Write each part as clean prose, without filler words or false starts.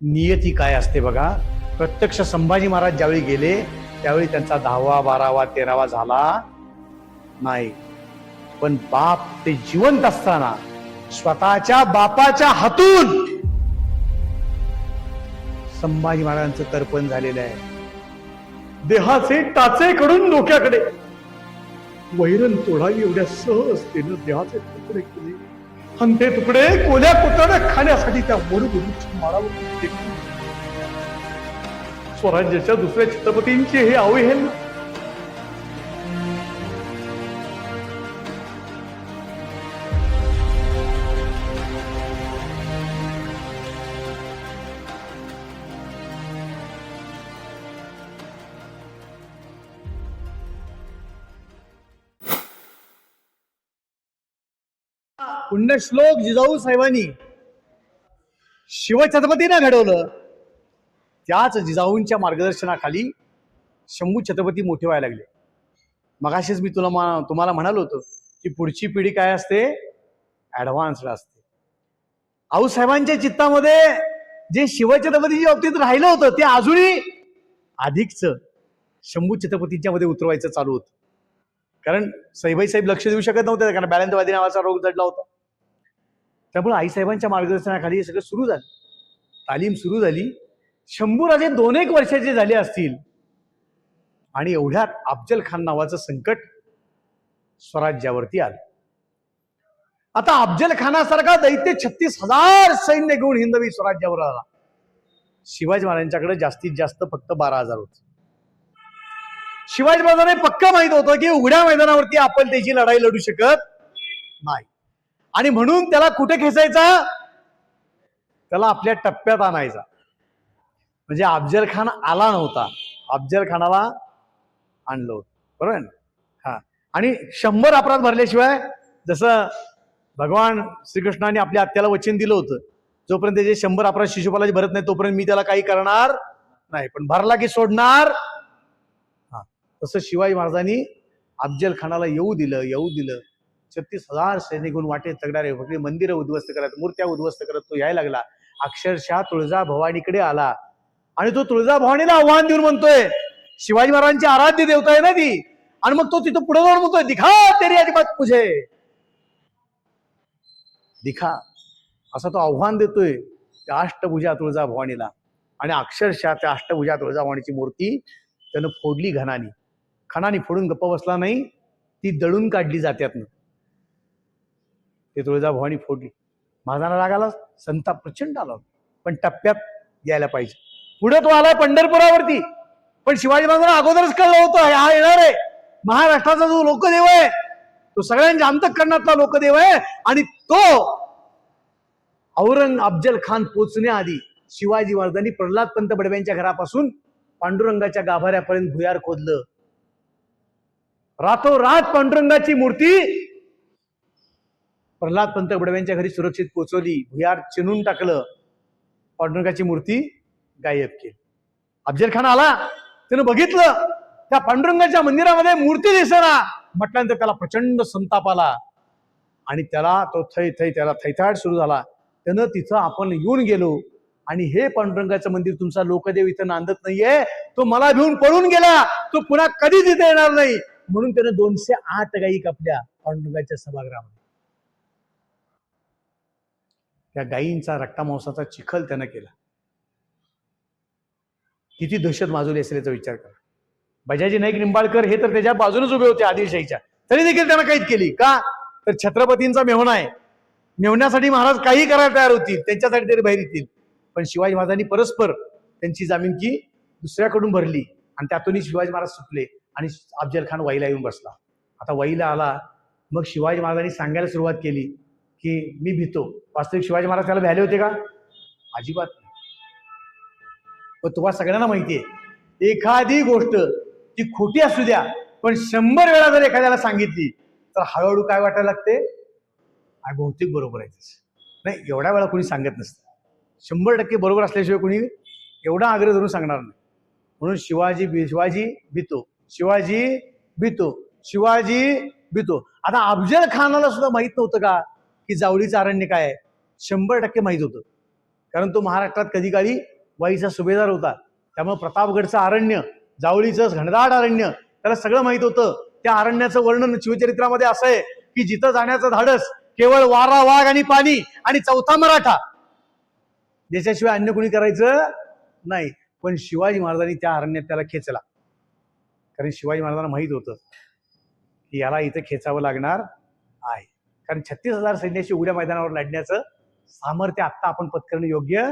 नियती काय असते बघा. प्रत्यक्ष संभाजी महाराज ज्यावेळी गेले त्यावेळी त्यांचा 10वा 12वा 13वा झाला नाही, पण बाप ते जिवंत असताना स्वतःच्या बापाच्या हातून संभाजी महाराजांचं तर्पण झालेलं आहे. देहाचे टाचे कडून डोक्याकडे वैरण तोडावी एवढ्या सहजतेनं देहाचे तुकडे केले आणि ते तुकडे कोल्या कोताड्या खाण्यासाठी त्या वरुडूच्या माळावर फेकले. स्वराज्याच्या दुसऱ्या छत्रपतींचे हे अवहेलना. पुण्यश्लोक जिजाऊ साहेबांनी शिवछत्रपतींना घडवलं. त्याच जिजाऊंच्या मार्गदर्शनाखाली शंभू छत्रपती मोठे व्हायला लागले. मगाशीच मी तुम्हाला म्हणालो होतो की पुढची पिढी काय असते, ऍडव्हान्स्ड असते. आऊसाहेबांच्या चित्तामध्ये जे शिवछत्रपतीच्या बाबतीत राहिलं होतं ते अजूनही अधिकच शंभू छत्रपतींच्या मध्ये उतरवायचं चालू होतं. कारण सईबाई साहेब लक्ष देऊ शकत नव्हते, कारण बॅलंतवादी नावाचा रोग जडला होता. त्यामुळे आईसाहेबांच्या मार्गदर्शनाखाली हे सगळं सुरू झालं, तालीम सुरू झाली. शंभूराजे 2-1 वर्षाचे झाले असतील आणि एवढ्यात अफजल खान नावाचं संकट स्वराज्यावरती आलं. आता अफजल खानासारखा दैत्य 36,000 सैन्य घेऊन हिंदवी स्वराज्यावर आला. शिवाजी महाराजांच्याकडे जास्तीत जास्त फक्त 12,000 होते. शिवाजी महाराजांना पक्का माहित होतं की उघड्या मैदानावरती आपण त्याची लढाई लढू शकत नाही आणि म्हणून त्याला कुठे खेचायचा, त्याला आपल्या टप्प्यात आणायचा. म्हणजे अफजल खान आला नव्हता, अफजल खानाला आणलं होतं, बरोबर ना? हा. आणि 100 अपराध भरल्याशिवाय, जसं भगवान श्रीकृष्णाने आपल्या आत्याला वचन दिलं होतं, जोपर्यंत त्याचे 100 अपराध शिशुपालाची भरत नाही तोपर्यंत मी त्याला काही करणार नाही, पण भरला की सोडणार. हा, तसं शिवाजी महाराजांनी अफजल खानाला येऊ दिलं. 36,000 सैनिक घेऊन वाटेत तगडारे फक्त मंदिरं उद्ध्वस्त करत, मूर्त्या उद्ध्वस्त करत तो यायला लागला. अक्षरशः तुळजाभवानीकडे आला आणि तो तुळजाभवानीला आव्हान देऊन म्हणतोय, शिवाजी महाराजांची आराध्य देवता आहे ना ती, आणि मग तो तिथं पुढे जाऊन म्हणतोय, दिखा तेरी अजिबात मुझे, दिखा, असं तो आव्हान देतोय त्या अष्टभुजा तुळजाभवानीला. आणि अक्षरशः त्या अष्टभुजा तुळजाभवानीची मूर्ती त्यानं फोडली खणानी फोडून गप्प बसला नाही, ती दळून काढली जात्यातनं. ते तुळजाभवानी फोडली. महाराजांना राग आला, संताप प्रचंड आला, पण टप्प्यात यायला पाहिजे. पुढे तो आलाय पंढरपुरावरती, पण शिवाजी महाराजांना अगोदरच कळलं होतं हा येणार आहे, महाराष्ट्राचा जो लोकदेव आहे तो सगळ्यांच्या अंतःकरणातला लोकदेव आहे. आणि तो अफजल खान पोचण्याआधी शिवाजी महाराजांनी प्रल्हाद पंत बडव्यांच्या घरापासून पांडुरंगाच्या गाभाऱ्यापर्यंत भुयार खोदलं. रातोरात पांडुरंगाची मूर्ती प्रल्हाद पंत बडव्यांच्या घरी सुरक्षित पोहोचवली, भुयार चिनून टाकलं, पांडुरंगाची मूर्ती गायब केली. अफजल खान आला, त्यानं बघितलं त्या पांडुरंगाच्या मंदिरामध्ये मूर्ती दिसेना, म्हटल्यानंतर त्याला प्रचंड संताप आला आणि त्याला तो त्याला थैथाट सुरू झाला. त्यानं तिथं आपण येऊन गेलो आणि हे पांडुरंगाचं मंदिर तुमचा लोकदेव इथं नांदत नाहीये, तो मला घेऊन पळून गेला, तो पुन्हा कधीच इथे येणार नाही. म्हणून त्यानं 208 गायी कापल्या पांडुरंगाच्या सभागृहामध्ये. त्या गायींचा रक्तामांसाचा चिखल त्यानं केला. किती दहशत माजवली असेल याचा विचार करा. बजाजी नाईक निंबाळकर हे तर त्याच्या बाजूनच उभे होते आदिलशाहीच्या, तरी देखील त्यांना कैद केली. का तर छत्रपतींचा मेहुणा आहे, मेहुण्यासाठी महाराज काही करायला तयार होतील, त्यांच्यासाठी तरी बाहेर येतील. पण शिवाजी महाराजांनी परस्पर त्यांची जामीनकी दुसऱ्याकडून भरली आणि त्यातूनही शिवाजी महाराज सुटले आणि अफजल खान वाईला येऊन बसला. आता वाईला आला, मग शिवाजी महाराजांनी सांगायला सुरुवात केली की मी भीतो. वास्तविक शिवाजी महाराज त्याला भ्याले होते का? अजिबात नाही. पण तुम्हाला सगळ्यांना माहितीये, एखादी गोष्ट ती खोटी असू द्या, पण 100 वेळा जर एखाद्याला सांगितली तर हळूहळू काय वाटायला लागते, बहुतेक बरोबर आहे. नाही, एवढ्या वेळा कोणी सांगत नसतं. 100% बरोबर असल्याशिवाय कोणी एवढा आग्रह धरून सांगणार नाही. म्हणून शिवाजी भीतो. आता अफजल खानाला सुद्धा माहित नव्हतं का की जावळीचं अरण्य काय आहे? 100% माहित होतं. कारण तो महाराष्ट्रात कधी काळी वाईचा सुभेदार होता. त्यामुळे प्रतापगडचं अरण्य, जावळीचं घनदाट अरण्य त्याला सगळं माहित होतं. त्या अरण्याचं वर्णन शिवचरित्रामध्ये असं आहे की जिथं जाण्याचं धाडस केवळ वारा, वाघ आणि पाणी आणि चौथा मराठा, ज्याच्याशिवाय अन्य कोणी करायचं नाही. पण शिवाजी महाराजांनी त्या अरण्यात त्याला खेचला, कारण शिवाजी महाराजांना माहित होतं की याला इथं खेचावं लागणार आहे. कारण 36,000 सैन्याशी उघड्या मैदानावर लढण्याचं सामर्थ्य आत्ता आपण पत्करणं योग्य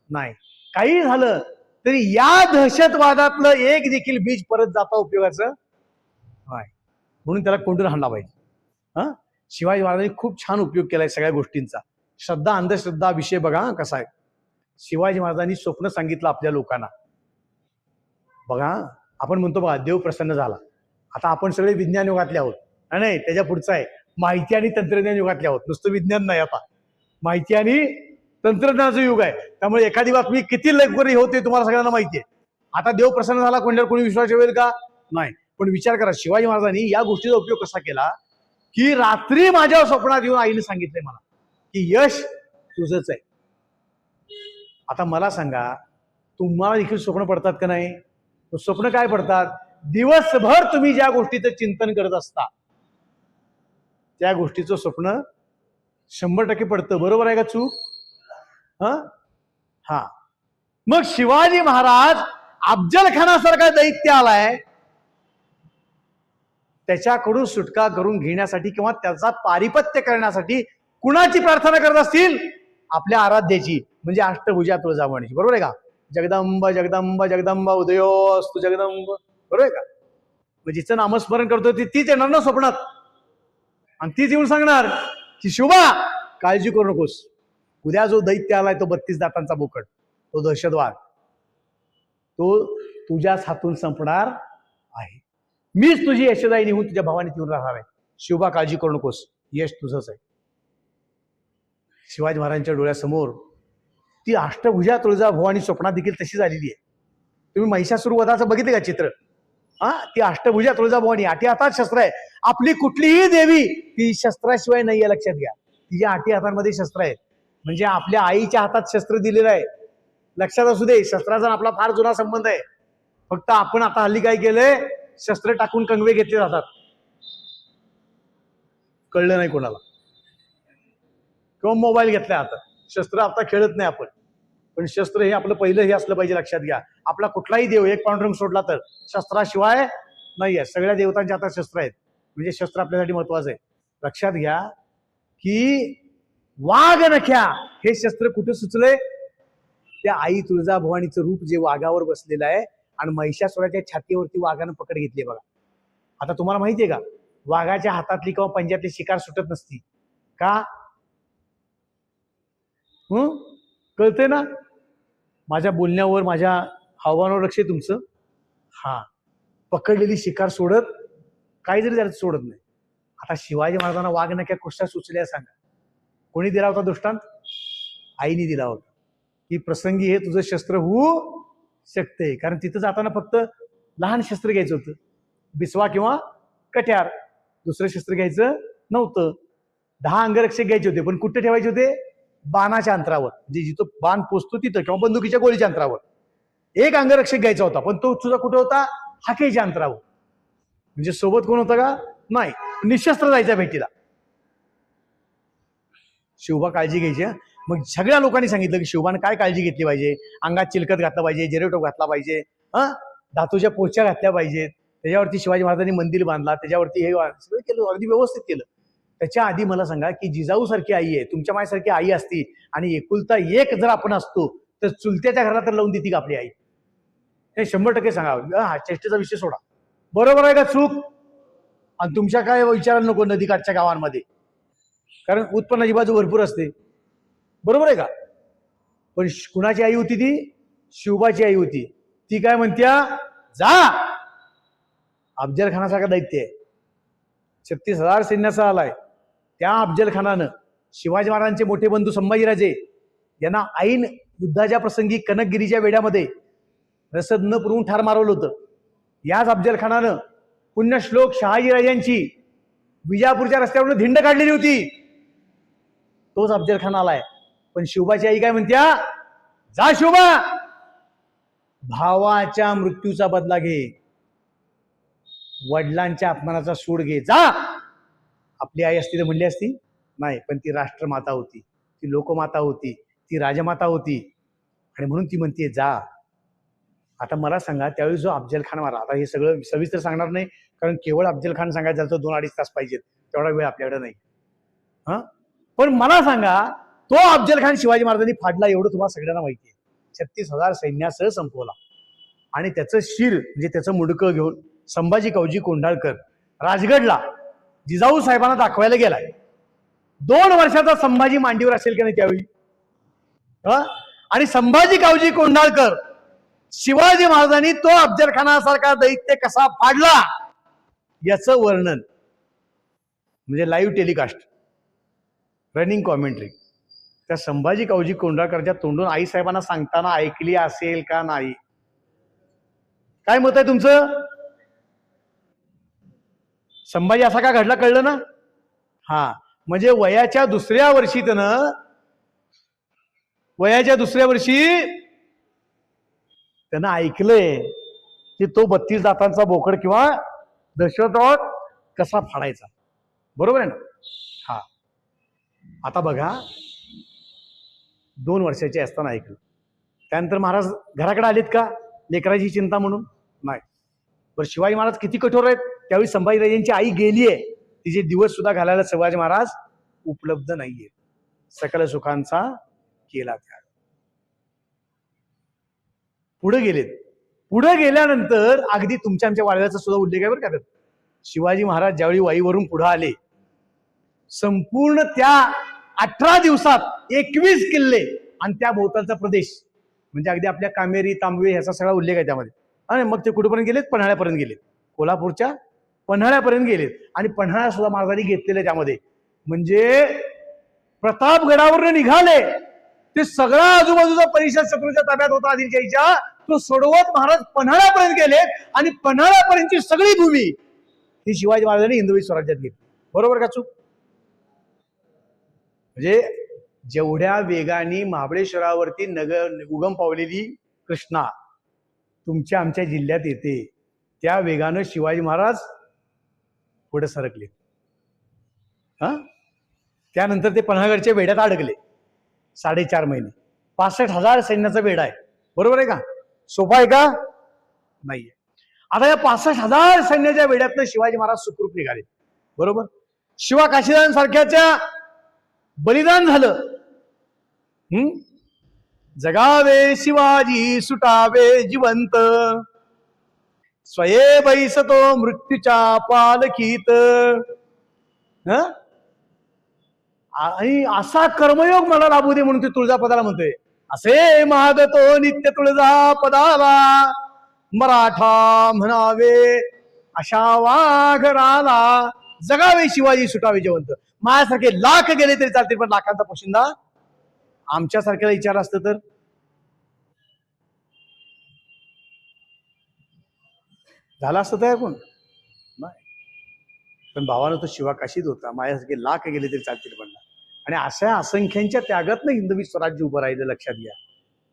नाही. काही झालं तरी या दहशतवादातलं एक देखील बीज परत जाता उपयोगाचं नाही. म्हणून त्याला कोंडून हाणला पाहिजे. शिवाजी महाराजांनी खूप छान उपयोग केलाय सगळ्या गोष्टींचा. श्रद्धा अंधश्रद्धा विषय बघा कसा आहे. शिवाजी महाराजांनी स्वप्न सांगितलं आपल्या लोकांना. बघा आपण म्हणतो बघा देव प्रसन्न झाला. आता आपण सगळे विज्ञान युगातले आहोत. नाही, त्याच्या पुढचं आहे माहिती आणि तंत्रज्ञान युगातले आहोत. नुसतं विज्ञान नाही, आता माहिती आणि तंत्रज्ञानाचं युग आहे. त्यामुळे एखादी बातमी किती लवकर होते तुम्हाला सगळ्यांना माहिती आहे. आता देव प्रसन्न झाला कोणावर कोणी विश्वास ठेवेल का? नाही. पण विचार करा शिवाजी महाराजांनी या गोष्टीचा उपयोग कसा केला की रात्री माझ्या स्वप्नात येऊन आईने सांगितलंय मला की यश तुझंच आहे. आता मला सांगा तुम्हाला देखील स्वप्न पडतात का नाही? स्वप्न काय पडतात? दिवसभर तुम्ही ज्या गोष्टीचं चिंतन करत असता त्या गोष्टीचं स्वप्न 100% पडतं. बरोबर आहे का चूक? हा. मग शिवाजी महाराज अफजल खानासारखा दैत्य आलाय, त्याच्याकडून सुटका करून घेण्यासाठी किंवा त्याचा पारिपत्य करण्यासाठी कुणाची प्रार्थना करत असतील? आपल्या आराध्याची, म्हणजे अष्टभुजा तुळजाभवानीची. बरोबर आहे का? जगदंब जगदंब जगदंब उदयोस्तु जगदंब. बरोबर आहे का? म्हणजे जिचं नामस्मरण करतो तीच येणार ना स्वप्नात, आणि तीच येऊन सांगणार की शुभा काळजी करू नकोस, उद्या जो दैत्य आलाय तो 32 दातांचा बोकड, तो दहशतवाद, तो तुझ्याच हातून संपणार आहे. मीच तुझी यशदायी निघून तुझ्या भावाने येऊन राहणार आहे. शिवबा काळजी करू नकोस, यश तुझंच आहे. शिवाजी महाराजांच्या डोळ्यासमोर ती अष्टभुजा तुळजाभवानी स्वप्नात देखील तशी झालेली आहे. तुम्ही महिषासुर वधाचं बघितलं का चित्र? ती अष्टभुजा तुळजाभवानी, 8 हातात शस्त्र आहे. आपली कुठलीही देवी ती शस्त्राशिवाय नाही आहे, लक्षात घ्या. तिच्या 8 हातांमध्ये शस्त्र आहेत. म्हणजे आपल्या आईच्या हातात शस्त्र दिलेलं आहे. लक्षात असू दे, शस्त्राचा आपला फार जुना संबंध आहे. फक्त आपण आता हल्ली काय केलंय, शस्त्र टाकून कंगवे घेतले जातात, कळलं नाही कोणाला. किंवा मोबाईल घेतलाय आता, शस्त्र आता खेळत नाही आपण. पण शस्त्र हे आपलं पहिलं हे असलं पाहिजे, लक्षात घ्या. आपला कुठलाही देव एक पांडुरंग सोडला तर शस्त्राशिवाय नाही आहे. सगळ्या देवतांच्या हातात शस्त्र आहेत, म्हणजे शस्त्र आपल्यासाठी महत्वाचं आहे. लक्षात घ्या की वाघ नख्या हे शस्त्र कुठे सुचलंय? त्या आई तुळजाभवानीचं रूप जे वाघावर बसलेलं आहे आणि महिषासुराच्या छातीवरती वाघानं पकड घेतली बघा. आता तुम्हाला माहितीये का, वाघाच्या हातातली किंवा पंजातली शिकार सुटत नसती का? कळतंय ना? माझ्या बोलण्यावर, माझ्या हावभावावर लक्ष आहे तुमचं? पकडलेली शिकार सोडत काही जरी झालं सोडत नाही. आता शिवाजी महाराजांना वाघ नक्या कुठच्या सुचल्या सांगा? कोणी दिला होता दृष्टांत? आईने दिला होता की प्रसंगी हे तुझं शस्त्र होऊ शकते. कारण तिथं जाताना फक्त लहान शस्त्र घ्यायचं होतं, बिस्वा किंवा कट्यार. दुसरं शस्त्र घ्यायचं नव्हतं. 10 अंगरक्षक घ्यायचे होते, पण कुठे ठेवायचे होते? बाणाच्या अंतरावर, म्हणजे जिथं बाण पोचतो तिथं, किंवा बंदुकीच्या गोळीच्या अंतरावर. 1 अंगरक्षक घ्यायचा होता, पण तो तुझा कुठे होता? हाकेच्या अंतरावर. म्हणजे सोबत कोण होतं का? नाही, निशस्त्र जायच्या भेटीला. शिवबा काळजी घ्यायची. मग सगळ्या लोकांनी सांगितलं की शिवबाने काय काळजी घेतली पाहिजे? अंगात चिलकत घातला पाहिजे, जेरेटोप घातला पाहिजे, धातूच्या पोच्या घातल्या पाहिजेत. त्याच्यावरती शिवाजी महाराजांनी मंदिर बांधला, त्याच्यावरती हे सगळं केलं, अगदी व्यवस्थित केलं. त्याच्या आधी मला सांगा की जिजाऊ सारखी आई आहे, तुमच्या माझ्यासारखी आई असती आणि एकुलता एक जर आपण असतो तर चुलत्याच्या घराला तर लावून देते का आपली आई? हे 100% सांगा. चेष्टेचा विषय सोडा. बरोबर आहे का चूक? आणि तुमच्या काय विचारायला नको नदीकाठच्या गावांमध्ये, कारण उत्पन्नाची बाजू भरपूर असते. बरोबर आहे का? पण कुणाची आई होती ती? शिवबाची आई होती. ती काय म्हणत्या? जा, अफजल खानासारखा दैत्य आहे, 36,000 सैन्याचा आलाय. त्या अफजल खानानं शिवाजी महाराजांचे मोठे बंधू संभाजीराजे यांना ऐन युद्धाच्या प्रसंगी कनकगिरीच्या वेड्यामध्ये रसद न पुरवून ठार मारवलं होतं. याच अफजल खानानं पुण्यश्लोक शहाजीराजांची विजापूरच्या रस्त्यावरून धिंड काढलेली होती. तोच अफजल खान आलाय. पण शिवबाची आई काय म्हणत्या? जा शोभा, भावाच्या मृत्यूचा बदला घे, वडिलांच्या अपमानाचा सूड घे, जा. आपली आई असती तर म्हणली असती नाही, पण ती राष्ट्रमाता होती, ती लोकमाता होती, ती राजमाता होती, आणि म्हणून ती म्हणते जा. आता मला सांगा, त्यावेळी जो अफजल खान मारा, आता हे सगळं सविस्तर सांगणार नाही, कारण केवळ अफजल खान सांगायचं झालं तर 2-2.5 तास पाहिजेत, तेवढा वेळ आपल्याकडे नाही. पण मला सांगा, तो अफजल खान शिवाजी महाराजांनी फाडला एवढं तुम्हाला सगळ्यांना माहिती आहे. 36,000 सैन्यासह संपवला, आणि त्याचं शिर म्हणजे त्याचं मुंडकं घेऊन संभाजी कवजी कोंढाळकर राजगडला जिजाऊ साहेबांना दाखवायला गेलाय. 2 वर्षाचा संभाजी मांडीवर असेल की नाही त्यावेळी. आणि संभाजी कवजी कोंढाळकर, शिवाजी महाराजांनी तो अफजल खानासारखा दैत्य कसा फाडला याचं वर्णन म्हणजे लाईव्ह टेलिकास्ट, रनिंग कॉमेंट्री त्या संभाजी कवजी कोंढाळकरच्या तोंडून आई साहेबांना सांगताना ऐकली असेल का नाही? काय मत आहे तुमचं? संभाजी असा का घडला कळलं ना? म्हणजे वयाच्या दुसऱ्या वर्षी त्यानं ऐकलंय की तो 32 दातांचा बोकड किंवा दशरथ कसा फाडायचा. बरोबर आहे ना? आता बघा, 2 वर्षाचे असताना ऐकलं. त्यानंतर महाराज घराकडे आलेत का लेकराची चिंता म्हणून? नाही. बरं, शिवाजी महाराज किती कठोर आहेत. त्यावेळी संभाजीराजांची आई गेलीये, तिचे दिवस सुद्धा घालायला शिवाजी महाराज उपलब्ध नाहीये. सकल सुखांचा केला त्याग. पुढे गेल्यानंतर अगदी तुमच्या आमच्या वाळव्याचा सुद्धा उल्लेख आहे बरं का. शिवाजी महाराज ज्यावेळी वाईवरून पुढे आले, संपूर्ण त्या 18 दिवसात 21 किल्ले आणि त्या भोवतालचा प्रदेश म्हणजे अगदी आपल्या कामेरी, तांबवे ह्याचा सगळा उल्लेख आहे त्यामध्ये. आणि मग ते कुठेपर्यंत गेलेत? पन्हाळ्यापर्यंत गेलेत, कोल्हापूरच्या पन्हाळ्यापर्यंत गेलेत. आणि पन्हाळा सुद्धा महाराजांनी घेतलेले त्यामध्ये. म्हणजे प्रतापगडावरून निघाले ते सगळा आजूबाजूचा परिसर शत्रूच्या ताब्यात होता आदिलशाहीच्या, तो सोडवत महाराज पन्हाळ्यापर्यंत गेले, आणि पन्हाळ्यापर्यंतची सगळी भूमी ही शिवाजी महाराजांनी हिंदवी स्वराज्यात घेतली. बरोबर का चूक? म्हणजे जेवढ्या वेगाने महाबळेश्वरावरती उगम पावलेली कृष्णा तुमच्या आमच्या जिल्ह्यात येते, त्या वेगानं शिवाजी महाराज पुढे सरकले. त्यानंतर ते पन्हाळगडच्या वेढ्यात अडकले 4.5 महिने. 65,000 सैन्याचा वेढा आहे. बरोबर आहे का? सोपा आहे का? नाहीये. आता या 65,000 सैन्याच्या वेढ्यातनं शिवाजी महाराज सुखरूप निघाले. बरोबर. शिवा काशीदांसारख्याच्या बलिदान झालं. जगावे शिवाजी, सुटावे जिवंत, स्वये बैसतो मृत्यूच्या पालखीत. आणि असा कर्मयोग मला लाभू दे म्हणून ते तुळजापदाला म्हणतोय. असे मागतो नित्य तुळजा पदाला, मराठा म्हणावे अशा वाघराला. जगावे शिवाजी, सुटावे जिवंत. माझ्यासारखे लाख गेले तरी चालतील, पण लाखांचा पोशिंदा आमच्यासारख्याला विचार असतं तर झाला असतं तयार कोण नाही. पण भावानं तो शिवा काशीत होता. माझ्यासारखे लाख गेले तरी चालतील म्हणला. आणि अशा असंख्यांच्या त्यागातनं हिंदवी स्वराज्य उभं राहिलं. लक्षात घ्या.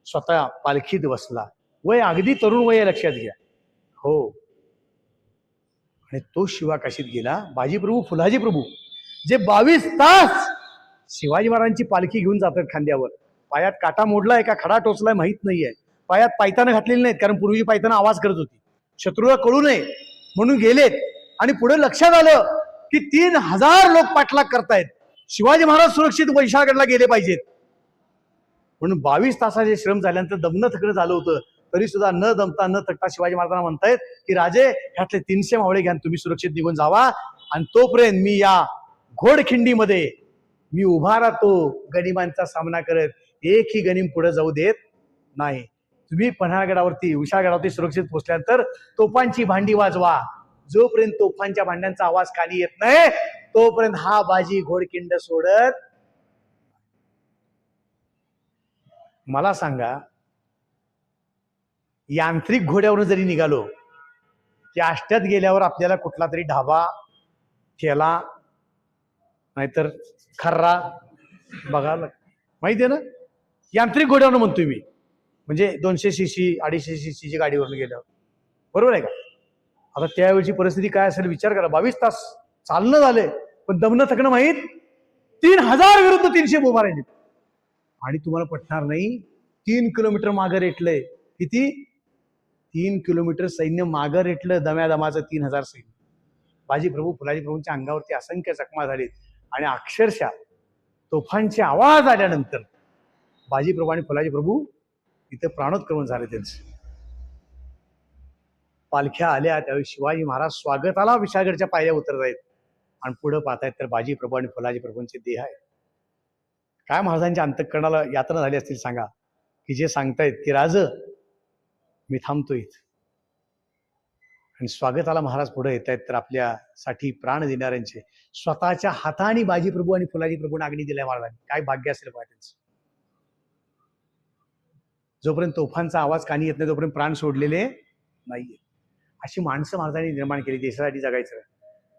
स्वतः पालखीत बसला. वय अगदी तरुण वय, लक्षात घ्या. हो. आणि तो शिवा काशीत गेला. बाजी प्रभू, फुलाजी प्रभू जे 22 तास शिवाजी महाराजांची पालखी घेऊन जातात खांद्यावर. पायात काटा मोडलाय का खडा टोचलाय माहित नाहीये. पायात पायतानं घातलेली नाहीत, कारण पूर्वी पायतानं आवाज करत होती, शत्रूला कळू नये म्हणून गेलेत. आणि पुढे लक्षात आलं की 3,000 लोक पाठलाग करतायत. शिवाजी महाराज सुरक्षित वैशाळगडला गेले पाहिजेत. म्हणून 22 तासाचे श्रम झाल्यानंतर दमणं थकणं झालं होतं, तरी सुद्धा न दमता न थकता शिवाजी महाराजांना म्हणतायत की राजे, ह्यातले 300 मावळे घ्या, तुम्ही सुरक्षित निघून जावा. आणि तोपर्यंत मी या घोडखिंडीमध्ये मी उभा राहतो गनिमांचा सामना करत. एकही गनिम पुढे जाऊ देत नाही. तुम्ही पन्हाळगडावरती, विशाळगडावरती सुरक्षित पोहोचल्यानंतर तोफांची भांडी वाजवा. जोपर्यंत तोफांच्या भांड्यांचा आवाज खाली येत नाही तोपर्यंत हा बाजी घोडखिंड सोडत. मला सांगा, यांत्रिक घोड्यावरून जरी निघालो की आष्ट्यात गेल्यावर आपल्याला कुठला तरी ढाबा, ठेला, नाहीतर खर्रा बघायला माहिती आहे ना. यांत्रिक घोड्यावरून म्हणतोय मी. म्हणजे 200 cc 250 cc गाडीवरून गेल्यावर, बरोबर आहे का? आता त्यावेळची परिस्थिती काय असेल विचार करा. 22 तास चालणं झालंय, पण दमणं थकणं माहीत. 3000 विरुद्ध 300 उभा राहिले. आणि तुम्हाला पटणार नाही, 3 किलोमीटर मागं रेटलंय. किती? 3 किलोमीटर सैन्य मागं रेटलं, दम्यादमाचं 3000 सैन्य. बाजी प्रभू फुलाजी प्रभूंच्या अंगावरती असंख्य जखमा झालीत आणि अक्षरशः तोफांचे आवाज आल्यानंतर बाजी प्रभू आणि फुलाजी प्रभू इथं प्राणोत्क्रमण झाले त्यांचं. पालख्या आल्या त्यावेळी शिवाजी महाराज स्वागताला विशाळगडच्या पायऱ्या उतरत आहेत आणि पुढे पाहतायत तर बाजी प्रभू आणि फुलाजी प्रभूंचे देह आहेत. काय महाराजांच्या अंतःकरणाला यातना झाली असतील सांगा, की जे सांगतायत की राज मी थांबतो इथं. आणि स्वागताला महाराज पुढे येत आहेत तर आपल्यासाठी प्राण देणाऱ्यांचे स्वतःच्या हाताने बाजी प्रभू आणि फुलाजी प्रभूंना अग्नी दिलाय महाराजांनी. काय भाग्य असेल बघा त्यांचं. जोपर्यंत तोफांचा आवाज कानी येत नाही तोपर्यंत प्राण सोडलेले नाहीये. अशी माणसं महाराजांनी निर्माण केली देशासाठी जगायचं.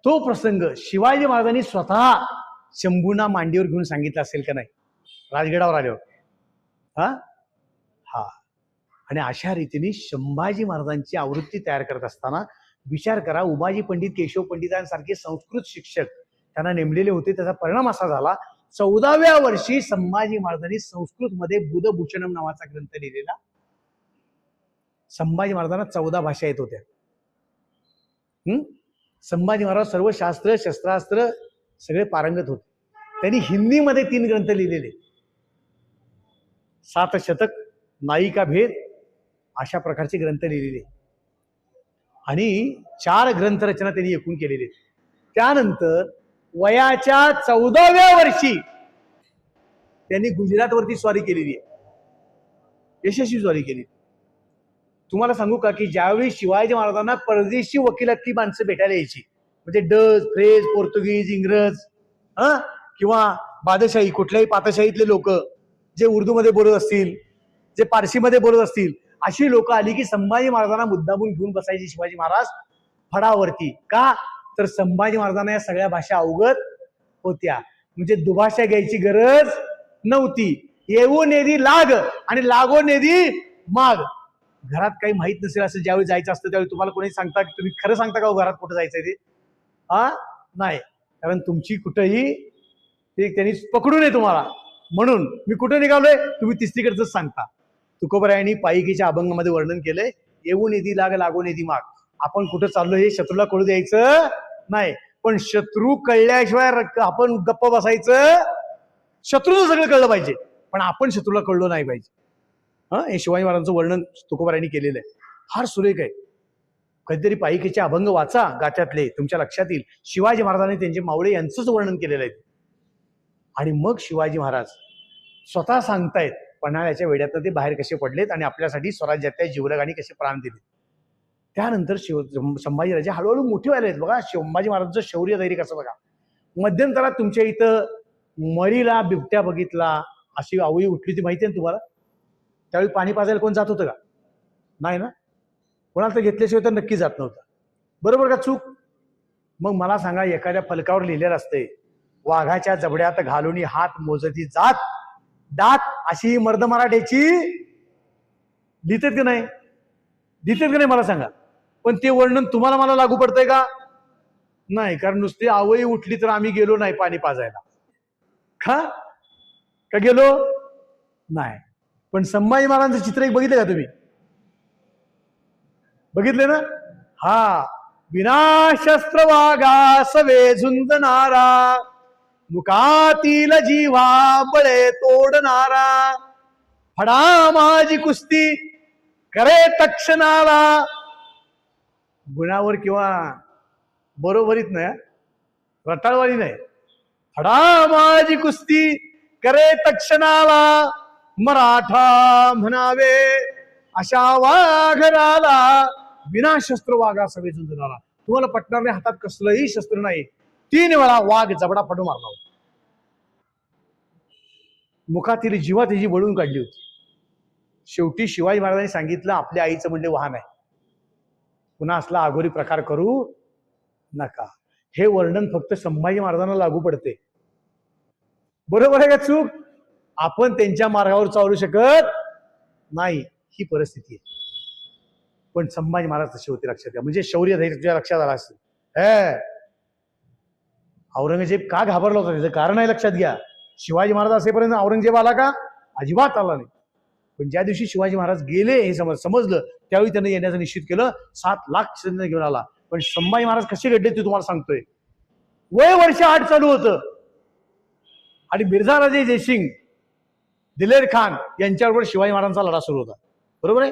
तो प्रसंग शिवाजी महाराजांनी स्वतः शंभूंना मांडीवर घेऊन सांगितलं असेल का नाही राजगडावर आल्यावर? हा. आणि अशा रीतीने संभाजी महाराजांची आवृत्ती तयार करत असताना विचार करा, उमाजी पंडित, केशव पंडितांसारखे संस्कृत शिक्षक त्यांना नेमलेले होते. त्याचा परिणाम असा झाला, 14व्या वर्षी संभाजी महाराजांनी संस्कृतमध्ये बुधभूषणम नावाचा ग्रंथ लिहिलेला. संभाजी महाराजांना 14 भाषा येत होत्या. संभाजी महाराज सर्व शास्त्र शस्त्रास्त्र सगळे पारंगत होते. त्यांनी हिंदीमध्ये 3 ग्रंथ लिहिलेले, 7 शतक, नायिका भेद अशा प्रकारचे ग्रंथ लिहिलेले आणि 4 ग्रंथ रचना त्यांनी एकूण केलेले. त्यानंतर वयाच्या 14व्या वर्षी त्यांनी गुजरातवरती स्वारी केलेली आहे, यशस्वी स्वारी केली. तुम्हाला सांगू का की ज्यावेळी शिवाजी महाराजांना परदेशी वकिलातली माणसं भेटायला यायची, म्हणजे डच, फ्रेंच, पोर्तुगीज, इंग्रज किंवा बादशाही, कुठल्याही पातशाहीतले लोक जे उर्दूमध्ये बोलत असतील, जे पारशीमध्ये बोलत असतील, अशी लोक आली की संभाजी महाराजांना मुद्दामून घेऊन बसायचे शिवाजी महाराज फडावरती. का? तर संभाजी महाराजांना या सगळ्या भाषा अवगत होत्या, म्हणजे दुभाषा घ्यायची गरज नव्हती. येऊ नेदी लाग आणि लागो नेदी माग. घरात काही माहित नसेल असं ज्यावेळी जायचं असतं त्यावेळी तुम्हाला कोणी सांगता की तुम्ही खरं सांगता का घरात कुठं जायचंय ते? नाही, कारण तुमची कुठंही ते त्यांनी पकडू नये तुम्हाला, म्हणून मी कुठं निघालोय तुम्ही तिसरीकडच सांगता. तुकोबरायांनी पायिकीच्या अभंगामध्ये वर्णन केलंय, येऊन येदी लाग लागून येदी माग. आपण कुठं चाललो हे शत्रूला कळू द्यायचं नाही, पण शत्रू कळल्याशिवाय आपण गप्प बसायचं. शत्रूचं सगळं कळलं पाहिजे पण आपण शत्रूला कळलो नाही पाहिजे. हे शिवाजी महाराजांचं वर्णन तुकोबरायांनी केलेलं आहे, फार सुरेख आहे. कधीतरी पायिकीचे अभंग वाचा गात्यातले, तुमच्या लक्षात येईल. शिवाजी महाराजांनी त्यांचे मावळे यांचंच वर्णन केलेलं आहे. आणि मग शिवाजी महाराज स्वतः सांगतायत पन्हाळ्याच्या वेड्यातनं ते बाहेर कसे पडलेत आणि आपल्यासाठी स्वराज्याच्या जीवलगाने कसे प्राण दिले. त्यानंतर संभाजीराजे हळूहळू मोठे व्हायला आहेत. बघा संभाजी महाराजांचं शौर्य धैर्य कसं बघा. मध्यंतरात तुमच्या इथं मरीला बिबट्या बघितला, अशी आवळी उठली ती माहिती आहे तुम्हाला? त्यावेळी पाणी पाजायला कोण जात होतं का? नाही ना, कोणाला तर घेतल्याशिवाय तर नक्की जात नव्हतं. बरोबर का चूक? मग मला सांगा, एखाद्या फलकावर लिहिलेलं असते, वाघाच्या जबड्यात घालून हात मोजती जात दात अशी मर्द मराठ्याची. लिहितात की नाही? लिहितात की नाही मला सांगा. पण ते वर्णन तुम्हाला मला लागू पडतंय का? नाही, कारण नुसती आवई उठली तर आम्ही गेलो नाही पाणी पाजायला. का गेलो नाही? पण संभाजी महाराजांचं चित्र एक बघितलं का तुम्ही? बघितले ना? विना शस्त्र वागा सवे झुंजणारा, मुकातील जीवा बळे तोडणारा, फडा माझी कुस्ती करे तक्षणाला. गुणावर किंवा बरोबरीत नाही, रटाळवाणी नाही. फडा माझी कुस्ती करे तक्षणाला, मराठा म्हणावे अशा वाघराला, विना शस्त्र वागा सवे झुंजणारा. तुम्हाला पटणार नाही, हातात कसलंही शस्त्र नाही, 3 वेळा वाघ जबडा पडून मारला होता. मुखातील जीवा त्याची वळून काढली होती. शेवटी शिवाजी महाराजांनी सांगितलं, आपल्या आईचं म्हणजे वाहन आहे, पुन्हा असला आघोरी प्रकार करू नका. हे वर्णन फक्त संभाजी महाराजांना लागू पडते. बरोबर आहे का चूक? आपण त्यांच्या मार्गावर चालू शकत नाही. ही परिस्थिती आहे. पण संभाजी महाराज तसे होते, लक्षात घ्या. म्हणजे शौर्य धैर्य तुझ्या लक्षात आला असेल. औरंगजेब का घाबरला होता त्याचं कारण आहे, लक्षात घ्या. शिवाजी महाराज असेपर्यंत औरंगजेब आला का? अजिबात आला नाही. पण ज्या दिवशी शिवाजी महाराज गेले हे समजलं, त्यावेळी त्याने येण्याचं निश्चित केलं. 7 लाख सैन्य घेऊन आला. पण संभाजी महाराज कसे घडले ते तुम्हाला सांगतोय. वय वर्ष 8 चालू होतं आणि मिर्झा राजे जयसिंग, दिलेर खान यांच्याबरोबर शिवाजी महाराजांचा लढा सुरू होता. बरोबर आहे.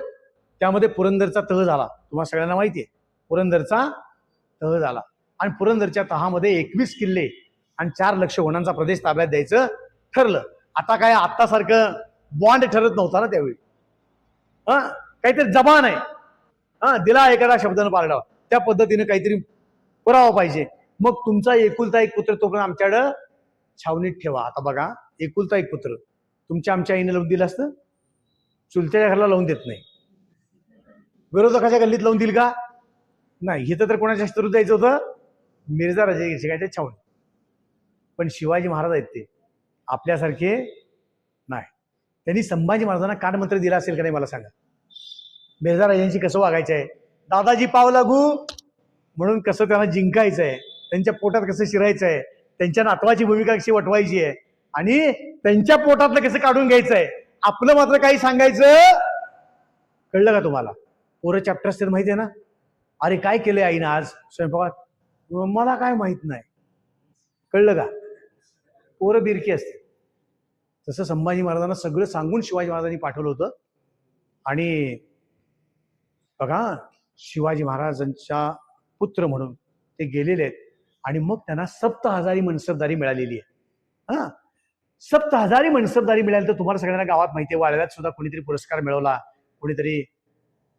त्यामध्ये पुरंदरचा तह झाला. तुम्हाला सगळ्यांना माहिती आहे पुरंदरचा तह झाला. आणि पुरंदरच्या तहामध्ये 21 किल्ले आणि 4 लक्ष होणांचा प्रदेश ताब्यात द्यायचं ठरलं. आता काय आत्तासारखं बॉन्ड ठरत नव्हता ना त्यावेळी. काहीतरी जबान आहे, दिला एखादा शब्दानं पाळला, त्या पद्धतीने काहीतरी पुरावा पाहिजे. मग तुमचा एकुलता एक पुत्र तोपर्यंत आमच्याकडं छावणीत ठेवा. आता बघा, एकुलता एक पुत्र तुमच्या आमच्या आईने लावून दिलं असतं, चुलत्याच्या घराला लावून देत नाही, विरोधकाच्या गल्लीत लावून दिल का? नाही. इथं तर कोणाच्या शत्रू जायचं होतं? मिर्झा राजे शिकायच्या छावणी. पण शिवाजी महाराज आहेत ते आपल्यासारखे नाही. त्यांनी संभाजी महाराजांना कानमंत्र दिला असेल का नाही मला सांगा. मिर्झा राजांशी कसं वागायचं आहे, दादाजी पाव लागू म्हणून कसं त्यांना जिंकायचं आहे, त्यांच्या पोटात कसं शिरायचं आहे, त्यांच्या नातवाची भूमिका कशी वटवायची आहे आणि त्यांच्या पोटातलं कसं काढून घ्यायचं आहे. आपलं मात्र काही सांगायचं. कळलं का तुम्हाला? पोरं चॅप्टर असतात माहिती आहे ना. अरे काय केलंय आईनं आज स्वयंपाकात? मला काय माहित नाही. कळलं का? पोरं बिरकी असते. तसं संभाजी महाराजांना सगळं सांगून शिवाजी महाराजांनी पाठवलं होतं. आणि बघा, शिवाजी महाराजांच्या पुत्र म्हणून ते गेलेले आहेत आणि मग त्यांना 7,000 मनसबदारी मिळालेली आहे. सप्त हजारी मनसबदारी मिळाली. तर तुम्हाला सगळ्यांना गावात माहिती आहे, वाळव्यात सुद्धा कोणीतरी पुरस्कार मिळवला, कोणीतरी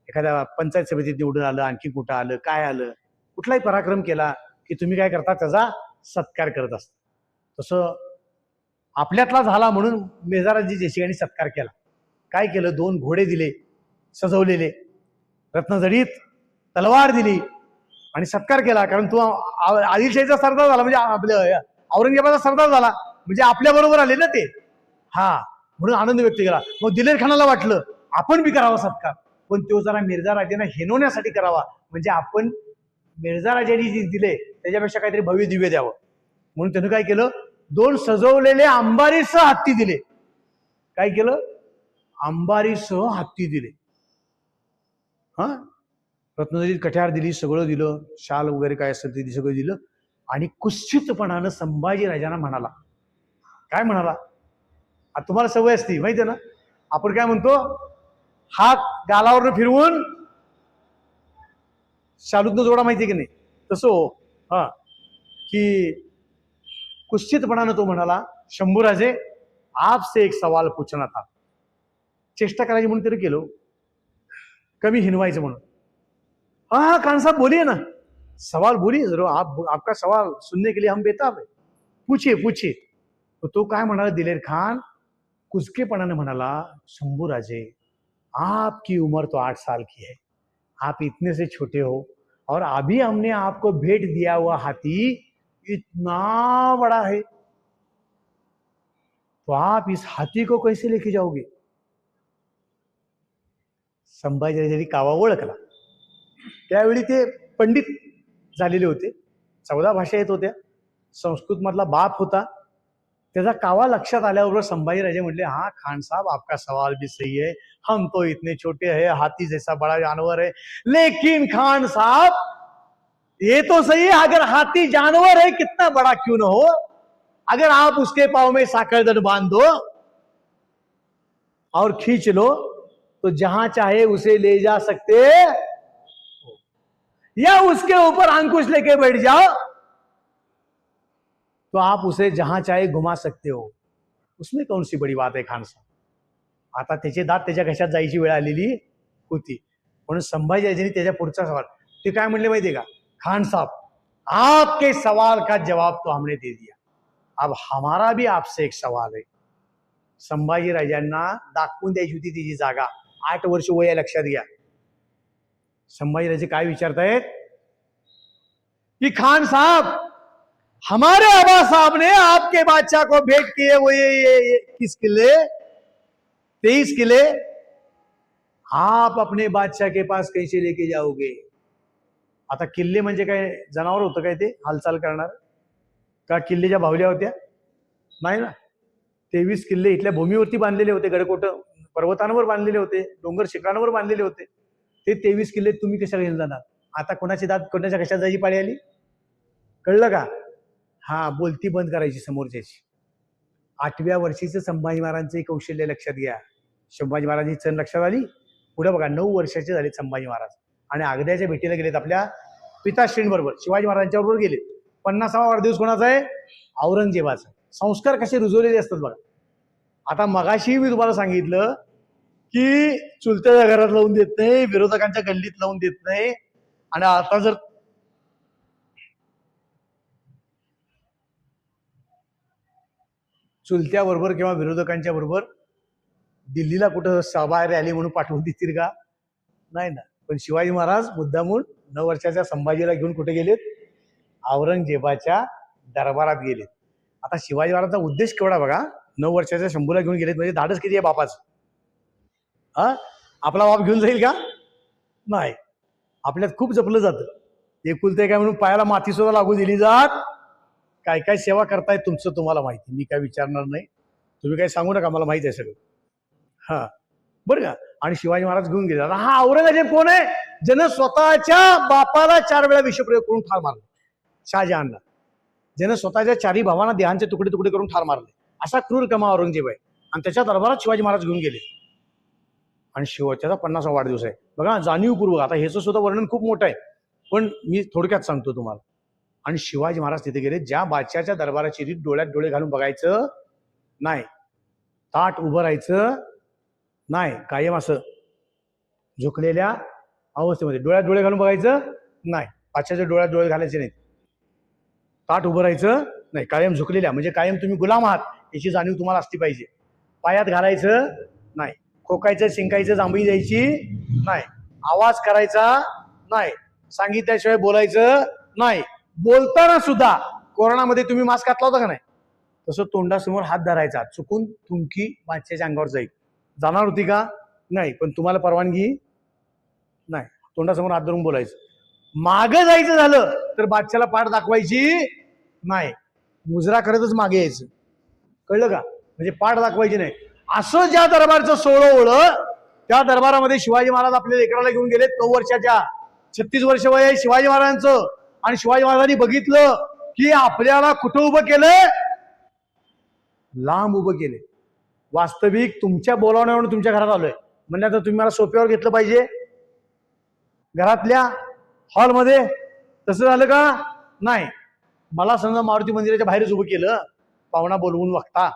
एखाद्या पंचायत समितीत निवडून आलं, आणखी कुठं आलं, काय आलं, कुठलाही पराक्रम केला की तुम्ही काय करता, त्याचा सत्कार करत असता. तसं आपल्यातला झाला म्हणून मेजाराजी जयसिंगांनी सत्कार केला. काय केलं? 2 घोडे दिले सजवलेले, रत्नजडीत तलवार दिली आणि सत्कार केला. कारण तू आदिलशाहीचा सरदार झाला, म्हणजे आपल्या औरंगजेबाचा सरदार झाला, म्हणजे आपल्या बरोबर आले ना ते. म्हणून आनंद व्यक्त केला. मग दिलेर खानाला वाटलं आपण बी करावा सत्कार, पण तो जरा मिर्झा राजांना हिनवण्यासाठी करावा, म्हणजे आपण मिर्झा राजांनी जे दिले त्याच्यापेक्षा काहीतरी भव्य दिव्य द्यावं. म्हणून त्यानं काय केलं? 2 सजवलेले अंबारीसह हत्ती दिले. काय केलं? अंबारीसह हत्ती दिले. रत्नजडीत कठ्यार दिली, सगळं दिलं, शाल वगैरे काय असेल ते सगळं दिलं. आणि कुत्सितपणानं संभाजी राजांना म्हणाला, काय म्हणाला? आता तुम्हाला सवय असती माहिती आहे ना, आपण काय म्हणतो, हात गालावरनं फिरवून शालूतनं जोडा, माहिती की नाही? तसं की कुत्सितपणानं तो म्हणाला, शंभूराजे आपसे एक सवाल पूछना था. चेष्टा करायची म्हणून तरी केलो, कमी हिनवायचं म्हणून. हाँ खान साहब बोलिए ना, सवाल बोलिए जरूर, आपका सवाल सुनने के लिए हम बेताब है, पूछिए पूछिए. तो काय म्हणाला दिलेर खान? कुचकेपणाने म्हणाला, शंभूराजे आपकी उम्र तो 8 साल की है, आप इतने से छोटे हो और अभी हमने आपको भेंट दिया हुआ हाथी इतना बड़ा है, तो आप इस हाथी को कैसे लेके जाओगे? संभाजीराजांनी कावा ओळखला. त्यावेळी ते पंडित झालेले होते, 14 भाषा येत होत्या, संस्कृत मधला बाप होता. त्याचा कावा लक्षात आल्याबरोबर संभाजीराजे म्हटले, हाँ खान साहब आपका सवाल भी सही है, हम तो इतने छोटे हैं, हाथी जैसा बड़ा जानवर है, लेकिन खान साहब ये तो सही है, अगर हाथी जानवर है कितना बड़ा क्यों न हो, अगर आप उसके पाँव में साकरदंड बांध दो और खींच लो तो जहां चाहे उसे ले जा सकते, या उसके ऊपर अंकुश लेके बैठ जाओ तो आप उसे जहां चाहे घुमा सकते हो. उसमें कौन सी बड़ी बात है खान साहब. आता त्याचे दात त्याच्या घशात जायची वेळ आलेली होती. म्हणून संभाजीराजांनी त्याच्या पुढचा सवाल ते काय म्हणले माहितीये का? खान साहब आपके सवाल का जवाब तो हमने दे दिया, अब हमारा भी आपसे एक सवाल है. संभाजीराजांना दाखवून द्यायची होती तिची जागा. 8 वर्ष वय आहे, लक्षात घ्या. संभाजीराजे काय विचारतायत कि खान साहब हमारे आबा साहब ने आपके बादशाह को भेंट किए वो ये 21 किले 23 किले, आप अपने बादशाह के पास कैसे लेके जाओगे. आता किल्ले म्हणजे काय जनावर होतं काय ते हालचाल करणार का किल्लेच्या बाहुल्या होत्या नाही ना. 23 किल्ले इथल्या भूमीवरती बांधलेले होते. गडकोट पर्वतांवर बांधलेले होते. डोंगर शिखरांवर बांधलेले होते. ते 23 किल्ले तुम्ही कशा घेऊन जाणार. आता कोणाची दात कोणाच्या कशात जायची पाळी आली. कळलं का. हा बोलती बंद करायची समोरच्याची. 8व्या वर्षीचं संभाजी महाराजांचे कौशल्य लक्षात घ्या. संभाजी महाराजांची चण लक्षात आली. पुढे बघा 9 वर्षाचे झाले संभाजी महाराज आणि आग्र्याच्या भेटीला गेलेत आपल्या पिताश्रींबरोबर. शिवाजी महाराजांच्या बरोबर गेलेत. 50वा वाढदिवस कोणाचा आहे. औरंगजेबाचा. संस्कार कसे रुजवलेले असतात बघा. आता मगाशी मी तुम्हाला सांगितलं की चुलत्याच्या घरात लावून देत नाही, विरोधकांच्या गल्लीत लावून देत नाही. आणि आता जर चुलत्या बरोबर किंवा विरोधकांच्या बरोबर दिल्लीला कुठं सभा रॅली म्हणून पाठवून देतील का. नाही ना. पण शिवाजी महाराज मुद्दामून 9 वर्षाच्या संभाजीला घेऊन कुठे गेलेत. औरंगजेबाच्या दरबारात गेलेत. आता शिवाजी महाराजांचा उद्देश केवढा बघा. 9 वर्षाच्या शंभूला घेऊन गेलेत म्हणजे धाडस किती आहे बापाचं. हा आपला बाप घेऊन जाईल का. नाही. आपल्यात खूप जपलं जातं. एकुलते काय म्हणून पायाला माती सुद्धा लागू दिली जात. काय काय सेवा करताय तुमचं तुम्हाला माहिती. मी काय विचारणार नाही. तुम्ही काय सांगू नका. मला माहित आहे सगळं. हा बरं का. आणि शिवाजी महाराज घेऊन गेले. हा औरंगजेब कोण आहे. ज्यानं स्वतःच्या बापाला 4 वेळा विषप्रयोग करून ठार मारले. शहाजहानला ज्यानं स्वतःच्या 4ही भावांना देहांचे तुकडे तुकडे करून ठार मारले. असा क्रूर कमा औरंगजेब आहे. आणि त्याच्या दरबारात शिवाजी महाराज घेऊन गेले. आणि शिवाच्याचा 50वा वाढदिवस आहे बघा. जाणीवपूर्वक. आता ह्याचं सुद्धा वर्णन खूप मोठं आहे पण मी थोडक्यात सांगतो तुम्हाला. आणि शिवाजी महाराज तिथे गेले. ज्या बादशाच्या दरबाराची रीत डोळ्यात डोळे घालून बघायचं नाही. ताट उभं राहायचं नाही. कायम असं झुकलेल्या अवस्थेमध्ये डोळ्यात डोळे घालून बघायचं नाही. बादशाच्या डोळ्यात डोळे घालायचे नाहीत. ताट उभं राहायचं नाही. कायम झुकलेल्या म्हणजे कायम तुम्ही गुलाम आहात याची जाणीव तुम्हाला असली पाहिजे. पायात घालायचं नाही. खोकायचं शिंकायचं जांभळी द्यायची नाही. आवाज करायचा नाही. सांगितल्याशिवाय बोलायचं नाही. बोलताना सुद्धा कोरोनामध्ये तुम्ही मास्क घातला होता का नाही तसं तोंडासमोर हात धरायचा. चुकून तुमकी बादशाच्या अंगावर जाईल. जाणार होती का नाही. पण तुम्हाला परवानगी नाही. तोंडासमोर हात धरून बोलायचं. मागं जायचं झालं तर बादशाला पाठ दाखवायची नाही. मुजरा करतच मागे यायचं. कळलं का. म्हणजे पाठ दाखवायची नाही. असं ज्या दरबारचं सोळं त्या दरबारामध्ये शिवाजी महाराज आपल्या लेकराला घेऊन गेले. 9 वर्षाच्या 36 वर्ष वय आहे शिवाजी महाराजांचं. आणि शिवाजी महाराजांनी बघितलं की आपल्याला कुठं उभं केलंय. लांब उभं केले. वास्तविक तुमच्या बोलावण्यावरून तुमच्या घरात आलोय म्हणजे तर तुम्ही मला सोप्यावर घेतलं पाहिजे. घरातल्या हॉलमध्ये तसं झालं का नाही. मला समजा मारुती मंदिराच्या बाहेरच उभं केलं पाहुणा बोलवून बघता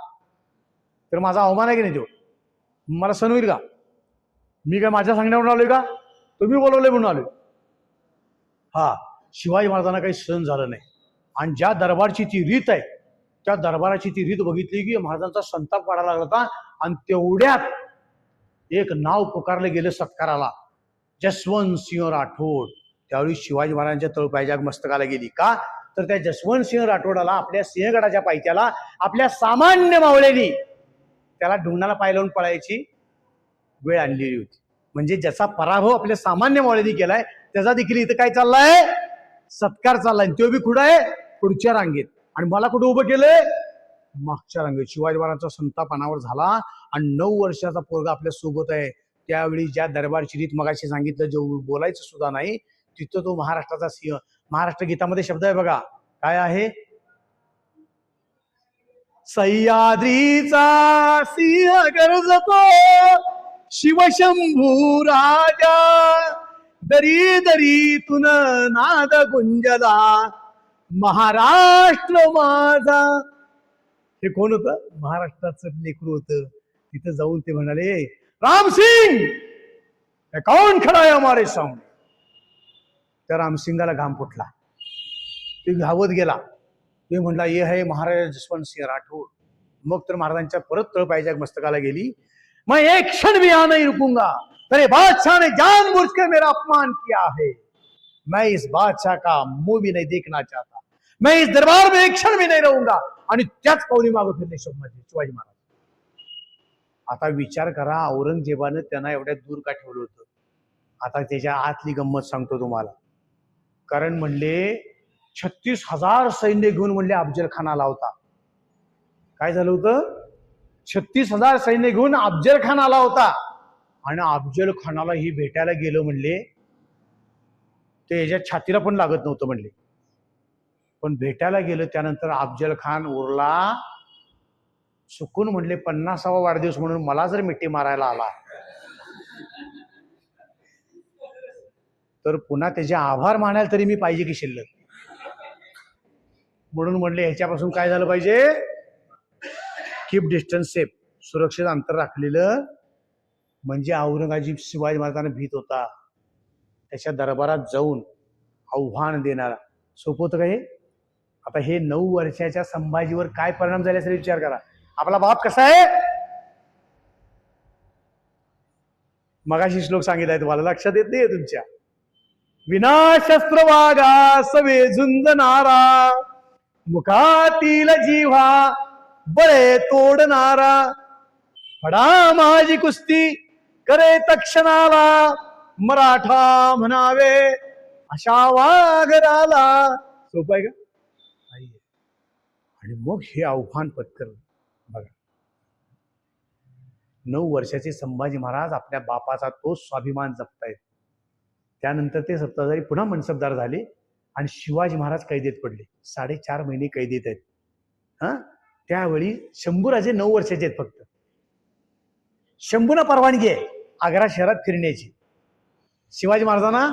तर माझा अवमान आहे की नाही. तो मला सण होईल का. मी काय माझ्या सांगण्यावरून आलोय का. तुम्ही बोलवलंय म्हणून आलोय. हा शिवाजी महाराजांना काही सण झालं नाही. आणि ज्या दरबारची ती रीत आहे त्या दरबाराची ती रीत बघितली की महाराजांचा संताप वाढायला लागला होता. आणि तेवढ्यात एक नाव पुकारलं गेलं सत्काराला. जसवंत सिंह राठोड. त्यावेळी शिवाजी महाराजांच्या तळपायच्या मस्तकाला गेली का तर त्या जसवंत सिंह राठोडाला आपल्या सिंहगडाच्या पायथ्याला आपल्या सामान्य मावळ्यांनी त्याला ढुंगणाला पाय लावून पळायची वेळ आणलेली होती. म्हणजे ज्याचा पराभव आपल्या सामान्य मावळ्यांनी केलाय त्याचा देखील इथं काय चाललाय सत्कार चाललाय. तो बी कुठं आहे पुढच्या रांगेत. आणि मला कुठं उभं केलंय मागच्या रांगेत. शिवाजी महाराजांचा संताप अनावर झाला. आणि 9 वर्षाचा पोरगा आपल्या सोबत आहे. त्यावेळी ज्या दरबारची रीत मगाशी सांगितलं जे बोलायचं सुद्धा नाही तिथं तो महाराष्ट्राचा सिंह. महाराष्ट्र गीतामध्ये शब्द आहे बघा काय आहे. सह्याद्रीचा सिंह गरजतो शिवशंभू राजा. दरी दरीतून नाद गुंजला महाराष्ट्र माझा. हे कोण होतं महाराष्ट्राचं लेकरू होतं. तिथं जाऊन ते म्हणाले रामसिंग कौन खड़ा है हमारे सामने. त्या रामसिंगाला घाम फुटला. ते धावत गेला. ते म्हणला ये है महाराज जसवंत सिंह राठोड. मग तर महाराजांच्या परत तळपायच्या मस्तकाला गेली. मैं एक क्षण भी यहां नहीं रुकूंगा. तेरे बादशाह ने जानबूझकर मेरा अपमान किया है. मैं इस बादशाह का मुंह भी नहीं देखना चाहता. मैं इस दरबार में एक क्षण भी नहीं रहूंगा. आणि त्याच पावली मागे फिरले शिवाजी महाराज. आता विचार करा, औरंगजेबानं त्यांना एवढ्या दूर का ठेवलं होतं. आता त्याच्या आतली गंमत सांगतो तुम्हाला. कारण म्हणले 36,000 सैन्य घेऊन म्हणले अफजल खान आला होता. काय झालं होतं? 36,000 सैन्य घेऊन अफजल खान आला होता. आणि अफजल खानाला ही भेटायला गेलं म्हणले, ते याच्या छातीला पण लागत नव्हतं म्हणले. पण भेटायला गेलं त्यानंतर अफजल खान उरला चुकून म्हणले 50वा वाढदिवस म्हणून मला जर मिठी मारायला आला तर पुन्हा त्याचे आभार मानायला तरी मी पाहिजे की शिल्लक. म्हणून म्हणले ह्याच्यापासून काय झालं पाहिजे, कीप डिस्टन्स सेफ, सुरक्षित अंतर राखलेलं. म्हणजे औरंगजेब शिवाजी महाराजांना भीत होता, त्याच्या दरबारात जाऊन आव्हान देणारा. सोपं होतं का हे? आता हे 9 वर्षाच्या संभाजीवर काय परिणाम झाले असेल विचार करा. आपला बाप कसा आहे? मगाशी श्लोक सांगितलाय तुम्हाला, लक्षात येत नाहीये तुमच्या. विनाशस्त्र वागा सवे झुंजणारा, मुखातील जिव्हा बळे तोडणारा, फडा माझी कुस्ती करे तक्षणाला, मराठा म्हणावे अशा वाघराला. सोपं आहे का? आणि मग हे आव्हान पत्करलं. बघा, 9 वर्षाचे संभाजी महाराज आपल्या बापाचा तो स्वाभिमान जपतायत. त्यानंतर ते सत्ताधारी पुन्हा मनसबदार झाले आणि शिवाजी महाराज कैदेत पडले. 4.5 महिने कैदेत आहेत. त्यावेळी शंभूराजे 9 वर्षाचे आहेत फक्त. शंभूना परवानगी आहे आग्रा शहरात फिरण्याची, शिवाजी महाराजांना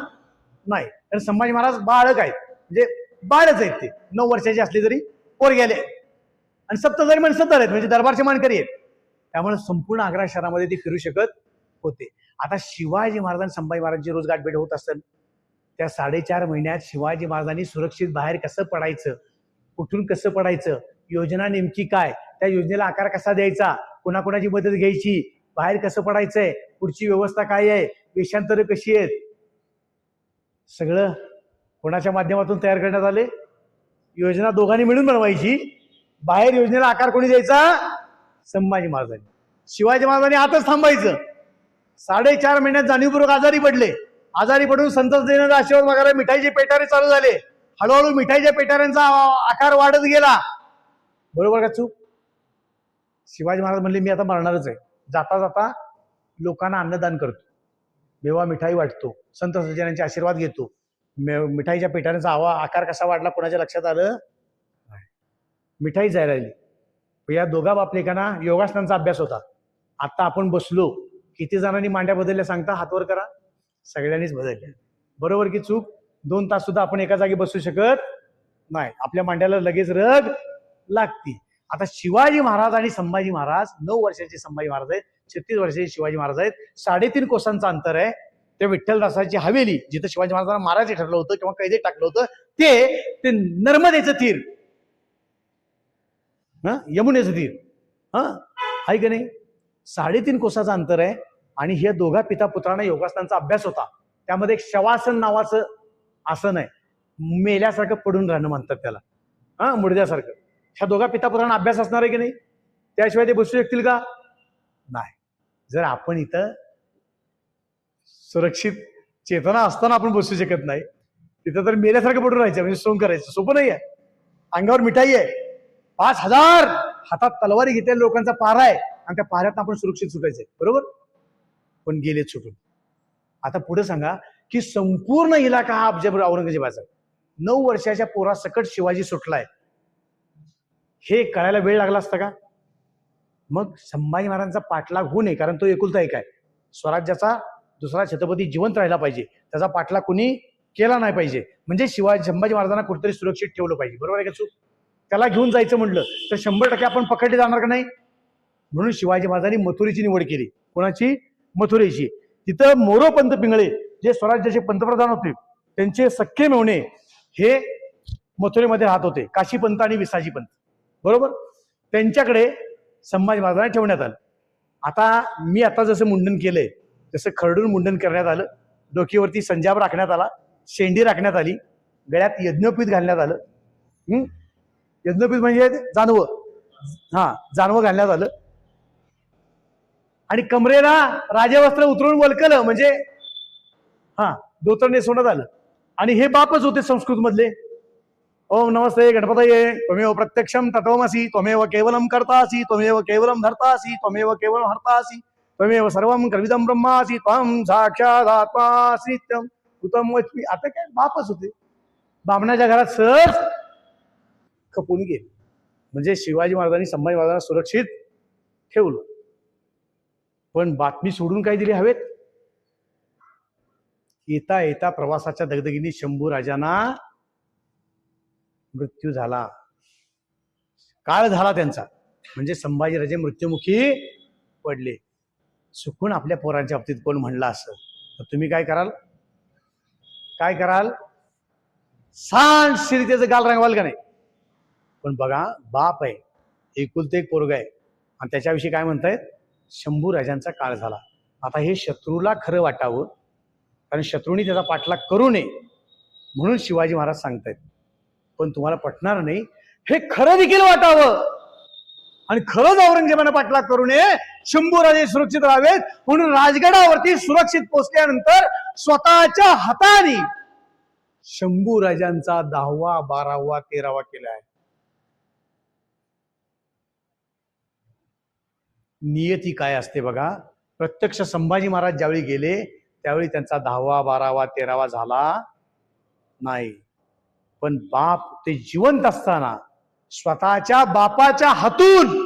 नाही. कारण संभाजी महाराज बाळक आहेत, म्हणजे बाळच आहेत. ते 9 वर्षाचे असले तरी पोर गेले आणि सप्तधारी मनसबदार आहेत, म्हणजे दरबारचे मानकरी आहेत. त्यामुळे संपूर्ण आग्रा शहरामध्ये ते फिरू शकत होते. आता शिवाजी महाराज आणि संभाजी महाराजांची रोज गाठभेट होत असताना त्या 4.5 महिन्यात शिवाजी महाराजांनी सुरक्षित बाहेर कसं पडायचं, कुठून कसं पडायचं, योजना नेमकी काय, त्या योजनेला आकार कसा द्यायचा, कोणाकोणाची मदत घ्यायची, बाहेर कसं पडायचंय, पुढची व्यवस्था काय आहे, वेषांतर कशी आहेत, सगळं कोणाच्या माध्यमातून तयार करण्यात आले. योजना दोघांनी मिळून बनवायची. बाहेर योजनेला आकार कोणी द्यायचा? संभाजी महाराजांनी. शिवाजी महाराजांनी आताच थांबायचं. 4.5 महिन्यात जाणीवपूर्वक आजारी पडले. आजारी पडून संतोष देण्याचा आशीर्वाद वगैरे मिठाईचे पेटारे चालू झाले. हळूहळू मिठाईच्या पेटाऱ्यांचा आकार वाढत गेला. बरोबर का चूक? शिवाजी महाराज म्हणले मी आता मरणारच आहे, जाता जाता लोकांना अन्नदान करतो, मेवा मिठाई वाटतो, संत सज्जनांचे आशीर्वाद घेतो. मिठाईच्या पेटाऱ्यांचा आकार कसा वाढला कोणाच्या लक्षात आलं? मिठाई जायला लागली. या दोघा बापलेकांना योगासनांचा अभ्यास होता. आता आपण बसलो, किती जणांनी मांड्या बदलल्या सांगता? हातवर करा. सगळ्यांनीच बदलल्या. बरोबर की चूक? 2 तास सुद्धा आपण एका जागी बसू शकत नाही, आपल्या मांड्याला लगेच रग लागती. आता शिवाजी महाराज आणि संभाजी महाराज 9 वर्षाचे संभाजी महाराज आहेत, 36 वर्षाचे शिवाजी महाराज आहेत. 3.5 कोसांचं अंतर आहे. त्या विठ्ठलदासाची हवेली जिथं शिवाजी महाराजांना मारायचं ठरलं होतं किंवा कैदेत टाकलं होतं ते नर्मदेचं तीर, यमुनेचं तीर, आहे का नाही? 3.5 कोसाचं अंतर आहे. आणि हे दोघा पिता पुत्रांना योगासनांचा अभ्यास होता. त्यामध्ये एक शवासन नावाचं आसन आहे, मेल्यासारखं पडून राहणं म्हणतात त्याला, मुडद्यासारखं. ह्या दोघा पिता पुत्रांना अभ्यास असणार आहे की नाही? त्याशिवाय ते बसू शकतील का? नाही. जर आपण इथं सुरक्षित चेतना असताना आपण बसू शकत नाही, तिथं तर मेल्यासारखं पडून राहायचं, म्हणजे सोंग करायचं सोपं नाही आहे. अंगावर मिठाई आहे, 5,000 हातात तलवारी घेतलेल्या लोकांचा पारा आहे, आणि त्या पाऱ्यात आपण सुरक्षित सुटायचंय. बरोबर? पण गेलेत सुटून. आता पुढे सांगा की संपूर्ण इलाका हा औरंगजेबाचा. 9 वर्षाच्या पोरासकट शिवाजी सुटलाय. हे कळायला वेळ लागला असता का? मग संभाजी महाराजांचा पाठलाग होऊ नये, कारण तो एकुलता एक आहे. स्वराज्याचा दुसरा छत्रपती जिवंत राहिला पाहिजे, त्याचा पाठलाग कुणी केला नाही पाहिजे. म्हणजे संभाजी महाराजांना कुठेतरी सुरक्षित ठेवलं पाहिजे. बरोबर आहे का चूक? त्याला घेऊन जायचं म्हटलं तर 100% आपण पकडले जाणार का नाही? म्हणून शिवाजी महाराजांनी मथुरेची निवड केली. कोणाची? मथुरेची. तिथं मोरोपंत पिंगळे जे स्वराज्याचे पंतप्रधान होते, त्यांचे सख्खे मेवणे हे मथुरेमध्ये राहत होते, काशीपंत आणि विसाजीपंत. बरोबर? त्यांच्याकडे संभाजी महाराजांना ठेवण्यात आलं. आता जसं मुंडन केलंय तसं खरडून मुंडन करण्यात आलं. डोकीवरती संजाब राखण्यात आला, शेंडी राखण्यात आली, गळ्यात यज्ञोपीत घालण्यात आलं. यज्ञोपीत म्हणजे जानवं, जानवं घालण्यात आलं. आणि कमरेला राजवस्त्र उतरवून वलकलं, म्हणजे हा धोतर नेसवण्यात आलं. आणि हे बापच होते संस्कृत मधले. ओम नमस्ते गणपतये त्वमेव प्रत्यक्षम तत्वमसि त्वमेव केवलम कर्तासि त्वमेव केवलम धर्तासि त्वमेव केवलम हर्तासि त्वमेव सर्वं कल्विदं ब्रह्मासि त्वं साक्षात् आत्मासि नित्यं कुतम वच्मि. आता काय बापच होते. बामणाच्या घरात सहज खपून गेले. म्हणजे शिवाजी महाराजांनी संभाजी महाराजांना सुरक्षित ठेवलं. पण बातमी सोडून काय दिली हवेत. येता येता प्रवासाच्या दगदगीने शंभू राजांना मृत्यू झाला. काळ झाला त्यांचा. म्हणजे संभाजीराजे मृत्युमुखी पडले. चुकून आपल्या पोरांच्या बाबतीत कोण म्हणलं असं तर तुम्ही काय कराल? काय कराल? सांड शिरीतेचं गाल रंगवाल का नाही? पण बघा, बाप आहे, एकुलते एक पोरगा आहे, आणि त्याच्याविषयी काय म्हणतायत? शंभू राजांचा काळ झाला. आता हे शत्रूला खरं वाटावं, कारण शत्रूंनी त्याचा पाठलाग करू नये म्हणून शिवाजी महाराज सांगतायत. पण तुम्हाला पटणार नाही, हे खरं देखील वाटावं आणि खरंच औरंगजेबाने पाठलाग करू नये, शंभूराजे सुरक्षित राहावेत म्हणून राजगडावरती सुरक्षित पोहोचल्यानंतर स्वतःच्या हाताने शंभू राजांचा 10वा 12वा 13वा केला आहे. नियती काय असते बघा. प्रत्यक्ष संभाजी महाराज ज्यावेळी गेले त्यावेळी त्यांचा 10वा 12वा 13वा झाला नाही. पण बाप ते जिवंत असताना स्वतःच्या बापाच्या हातून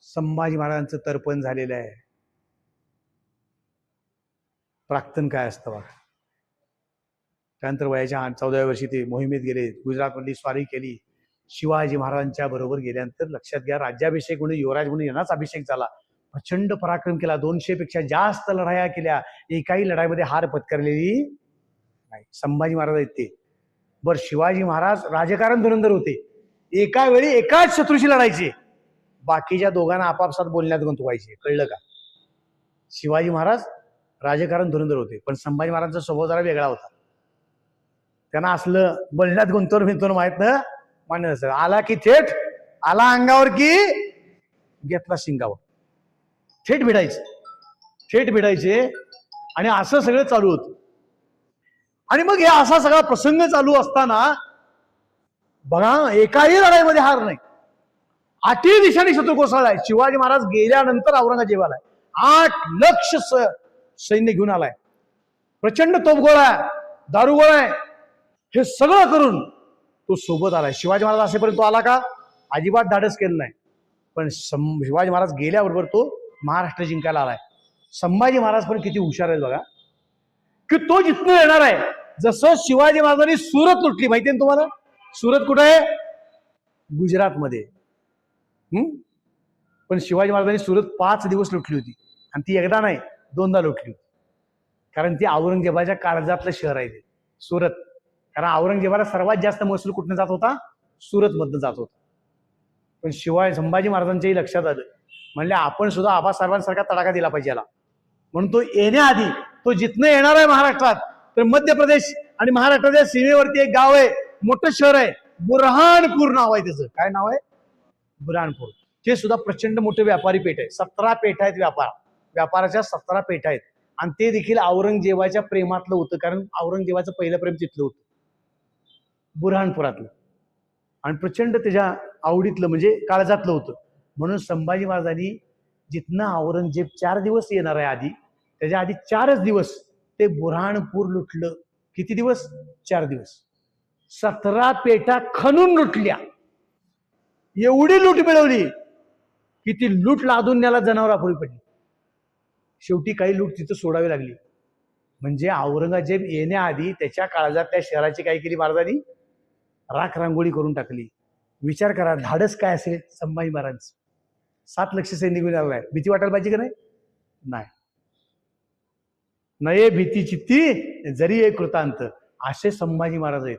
संभाजी महाराजांचं तर्पण झालेलं आहे. प्राक्तन काय असतं बघा. त्यानंतर वयाच्या 14व्या वर्षी ते मोहिमेत गेले, गुजरातमधली स्वारी केली. शिवाजी महाराजांच्या बरोबर गेल्यानंतर लक्षात घ्या, राज्याभिषेक म्हणून युवराज म्हणून यांनाच अभिषेक झाला. प्रचंड पराक्रम केला, 200 पेक्षा जास्त लढाया केल्या, एकाही लढाईमध्ये हार पत्करलेली नाही. संभाजी महाराज आहेत ते. बर, शिवाजी महाराज राजकारण धुरंधर होते. एका वेळी एकाच शत्रूशी लढायचे, बाकीच्या दोघांना आपापसात बोलण्यात गुंतवायचे. कळलं का? शिवाजी महाराज राजकारण धुरंधर होते, पण संभाजी महाराजांचा स्वभाव जरा वेगळा होता. त्यांना असलं बोलण्यात गुंतवून बिंतवून माहित न मान्य नसतं. आला की थेट, आला अंगावर की घेतला शिंगावर, थेट भिडायचे आणि असं सगळं चालू होतं. आणि मग हे असा सगळा प्रसंग चालू असताना बघा, एकाही लढाईमध्ये हार नाही. 8ही दिशांनी शत्रू कोसळलाय. शिवाजी महाराज गेल्यानंतर औरंगजेबाला 8 लक्ष सैन्य घेऊन आलाय. प्रचंड तोफगोळा आहे, दारुगोळा आहे, हे सगळं करून तो सोबत आलाय. शिवाजी महाराज असेपर्यंत तो आला का? अजिबात धाडस केलं नाही. पण शिवाजी महाराज गेल्याबरोबर तो महाराष्ट्र जिंकायला आलाय. संभाजी महाराज पण किती हुशार आहेत बघा, की तो जिथनं येणार आहे. जसं शिवाजी महाराजांनी सुरत लुटली, माहितीये तुम्हाला? सुरत कुठं आहे? गुजरातमध्ये. पण शिवाजी महाराजांनी सुरत 5 दिवस लुटली होती, आणि ती एकदा नाही 2दा लुटली होती. कारण ती औरंगजेबाच्या काळजातलं शहर आहे ते सुरत. कारण औरंगजेबाला सर्वात जास्त महसूल कुठनं जात होता? सुरत मधनं जात होता. पण संभाजी महाराजांच्याही लक्षात आलं, म्हणले आपण सुद्धा आबासाहेबांसारखा तडाखा दिला पाहिजे याला. म्हणून तो येण्याआधी, तो जिथनं येणार आहे महाराष्ट्रात, तर मध्य प्रदेश आणि महाराष्ट्राच्या सीमेवरती एक गाव आहे, मोठं शहर आहे, बुरहानपूर नाव आहे त्याचं. काय नाव आहे? बुरहानपूर. ते सुद्धा प्रचंड मोठे व्यापारी पेठ आहे. 17 पेठ आहेत. व्यापाराच्या 17 पेठ आहेत. आणि ते देखील औरंगजेबाच्या प्रेमातलं होतं, कारण औरंगजेबाचं पहिलं प्रेम तिथलं होतं, बुरहानपुरातलं, आणि प्रचंड त्याच्या आवडीतलं म्हणजे काळजातलं होतं. म्हणून संभाजी महाराजांनी जिथनं औरंगजेब 4 दिवस येणार आहे आधी, त्याच्या आधी 4च दिवस ते बुरहानपूर लुटलं. किती दिवस? 4 दिवस. 17 पेठा खणून लुटल्या. एवढी लूट मिळवली की ती लूट लादून न्याला जनावरापुरी पडली. शेवटी काही लूट तिथं सोडावी लागली. म्हणजे औरंगजेब येण्याआधी त्याच्या काळजात त्या शहराची काय केली महाराजांनी? राख रांगोळी करून टाकली. विचार करा, धाडस काय असेल संभाजी महाराज. 7 लक्ष सैन्य घेऊन आलाय. भीती वाटायला पाहिजे का नाही? नाही. नये भीती चित्ती जरी एक कृतांत, असे संभाजी महाराज आहेत.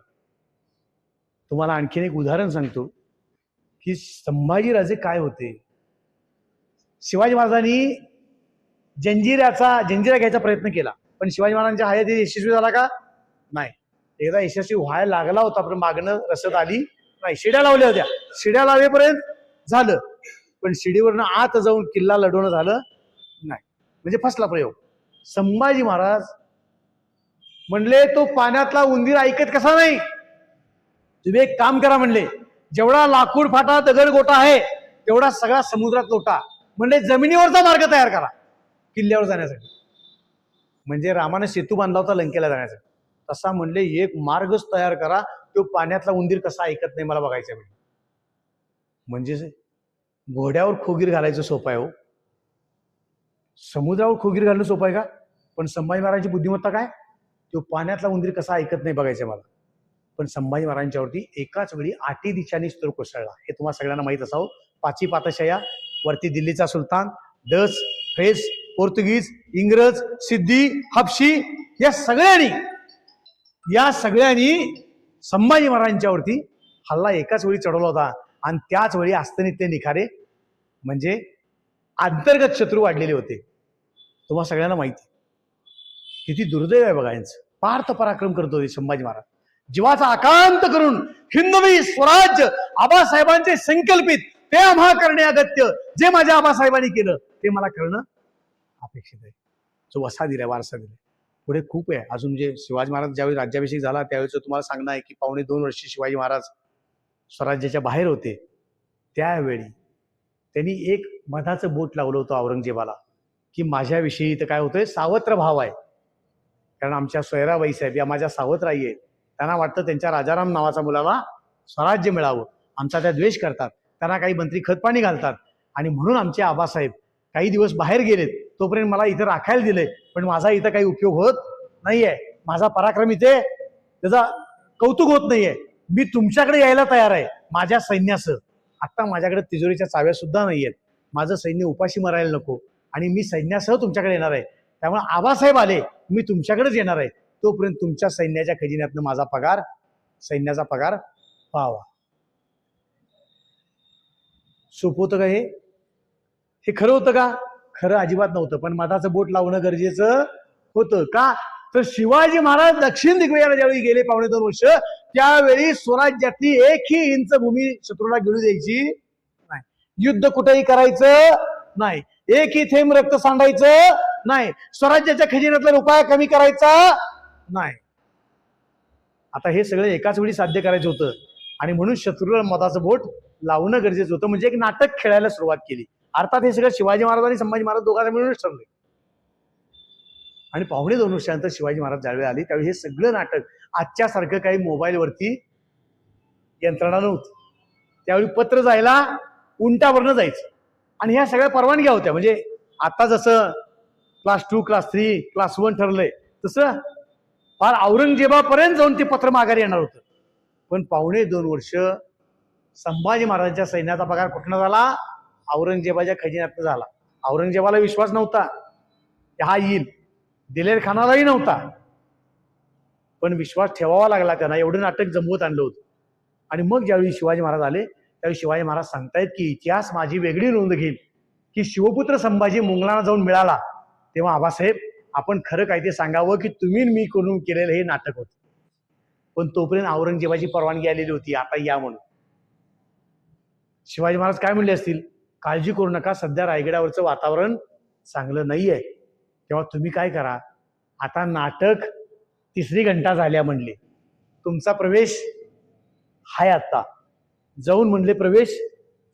तुम्हाला आणखीन एक उदाहरण सांगतो की संभाजीराजे काय होते. शिवाजी महाराजांनी जंजिरा घ्यायचा प्रयत्न केला, पण शिवाजी महाराजांच्या हयातीत यशस्वी झाला का? नाही. एकदा यशस्वी व्हायला लागला होता, पण मागणं रसद आली नाही. शिड्या लावल्या होत्या, शिड्या लावेपर्यंत झालं, पण शिडीवरनं आत जाऊन किल्ला लढवणं झालं नाही. म्हणजे फसला प्रयोग. संभाजी महाराज म्हणले तो पाण्यातला उंदीर ऐकत कसा नाही. तुम्ही एक काम करा म्हणले, जेवढा लाकूड फाटा दगड गोटा आहे तेवढा सगळा समुद्रात लोटा, म्हणजे जमिनीवरचा मार्ग तयार करा किल्ल्यावर जाण्यासाठी. म्हणजे रामाने सेतू बांधला होता लंकेला जाण्यासाठी, तसा म्हणले एक मार्गच तयार करा, तो पाण्यातला उंदीर कसा ऐकत नाही मला बघायचं. म्हणजे घोड्यावर खोगीर घालायचं सोपं आहे हो, समुद्रावर खोगीर घालणं सोपं आहे का? पण संभाजी महाराजांची बुद्धिमत्ता काय, तो पाण्यातला उंदीर कसा ऐकत नाही बघायचं मला. पण संभाजी महाराजांच्यावरती एकाच वेळी 8 दिशांनी स्त्र कोसळला. हे तुम्हाला सगळ्यांना माहित असावं. 5 पातशाह्या वरती दिल्लीचा सुलतान, डच, फ्रेंच, पोर्तुगीज, इंग्रज, सिद्धी, हबशी या सगळ्यांनी संभाजी महाराजांच्यावरती हल्ला एकाच वेळी चढवला होता. आणि त्याच वेळी अस्तनित्य निखारे म्हणजे अंतर्गत शत्रू वाढलेले होते. तुम्हाला सगळ्यांना माहिती. किती दुर्दैव आहे बघा यांचं. पार्थ पराक्रम करत होते संभाजी महाराज, जीवाचा आकांत करून हिंदवी स्वराज्य आबासाहेबांचे संकल्पित ते आम्हा करणे अगत्य, जे माझ्या आबासाहेबांनी केलं ते मला करणं अपेक्षित आहे. जो वसा दिलाय, वारसा दिलाय. पुढे खूप आहे अजून. जे शिवाजी महाराज ज्यावेळी राज्याभिषेक झाला त्यावेळेच तुम्हाला सांगणं आहे की 2.5 वर्ष शिवाजी महाराज स्वराज्याच्या बाहेर होते. त्यावेळी त्यांनी एक मधाचं बोट लावलं होतं औरंगजेबाला की माझ्याविषयी तर काय होतंय सावत्र भाव आहे. कारण आमच्या सोयराबाई साहेब या माझ्या सावत्राई आहेत. त्यांना वाटतं त्यांच्या राजाराम नावाचा मुलाला स्वराज्य मिळावं. आमचा त्या द्वेष करतात. त्यांना काही मंत्री खतपाणी घालतात. आणि म्हणून आमचे आबासाहेब काही दिवस बाहेर गेलेत, तोपर्यंत मला इथं राखायला दिलंय. पण माझा इथं काही उपयोग होत नाहीये. माझा पराक्रम इथे त्याचा कौतुक होत नाहीये. मी तुमच्याकडे यायला तयार आहे माझ्या सैन्यासह. आता माझ्याकडे तिजोरीच्या चाव्या सुद्धा नाहीयेत. माझं सैन्य उपाशी मरायला नको आणि मी सैन्यासह तुमच्याकडे येणार आहे. त्यामुळे आबासाहेब आले मी तुमच्याकडेच येणार आहे. तोपर्यंत तुमच्या सैन्याच्या खजिन्यातनं माझा पगार, सैन्याचा पगार पाहावा. सोपं होतं का हे? हे खरं होतं का? खरं अजिबात नव्हतं. पण मधाचं बोट लावणं गरजेचं होतं. का तर शिवाजी महाराज दक्षिण दिग्विजयाला ज्यावेळी गेले 2.5 वर्ष, त्यावेळी स्वराज्यातली एकही इंच भूमी शत्रूला गिळू द्यायची नाही. युद्ध कुठेही करायचं नाही. एकही थेंब रक्त सांडायचं नाही. स्वराज्याच्या खजिन्यातला रुपया कमी करायचा नाही. आता हे सगळं एकाच वेळी साध्य करायचं होतं आणि म्हणून शत्रूला मधाचं बोट लावणं गरजेचं होतं. म्हणजे एक नाटक खेळायला सुरुवात केली. अर्थात हे सगळं शिवाजी महाराज आणि संभाजी महाराज दोघांना मिळूनच ठरले. आणि 2.5 वर्षानंतर शिवाजी महाराज ज्यावेळी आले त्यावेळी हे सगळं नाटक, आजच्या सारखं काही मोबाईलवरती यंत्रणा नव्हती. त्यावेळी पत्र जायला उंटावरनं जायचं आणि ह्या सगळ्या परवानग्या होत्या. म्हणजे आता जसं क्लास 2, क्लास 3, क्लास 1 ठरलंय तसं फार औरंगजेबापर्यंत जाऊन ते पत्र माघारी येणार होतं. पण 2.5 वर्ष संभाजी महाराजांच्या सैन्याचा पगार कुठनं झाला? औरंगजेबाच्या खजिन्यातनं झाला. औरंगजेबाला विश्वास नव्हता हा येईल, दिलेर खानालाही नव्हता, पण विश्वास ठेवावा लागला त्यांना. एवढं नाटक जमवत आणलं होतं. आणि मग ज्यावेळी शिवाजी महाराज आले त्यावेळी शिवाजी महाराज सांगतायत की इतिहास माझी वेगळी नोंद घेईल की शिवपुत्र संभाजी मुंगलांना जाऊन मिळाला तेव्हा आबासाहेब आपण खरं काय ते सांगावं की तुम्ही मी करून केलेलं हे नाटक होतं. पण तोपर्यंत औरंगजेबाची परवानगी आलेली होती आता या म्हणून. शिवाजी महाराज काय म्हणले असतील? काळजी करू नका, सध्या रायगडावरचं वातावरण चांगलं नाहीये. तेव्हा तुम्ही काय करा, आता नाटक 3री घंटा झाल्या म्हणले, तुमचा प्रवेश हाय आता, जाऊन म्हणले प्रवेश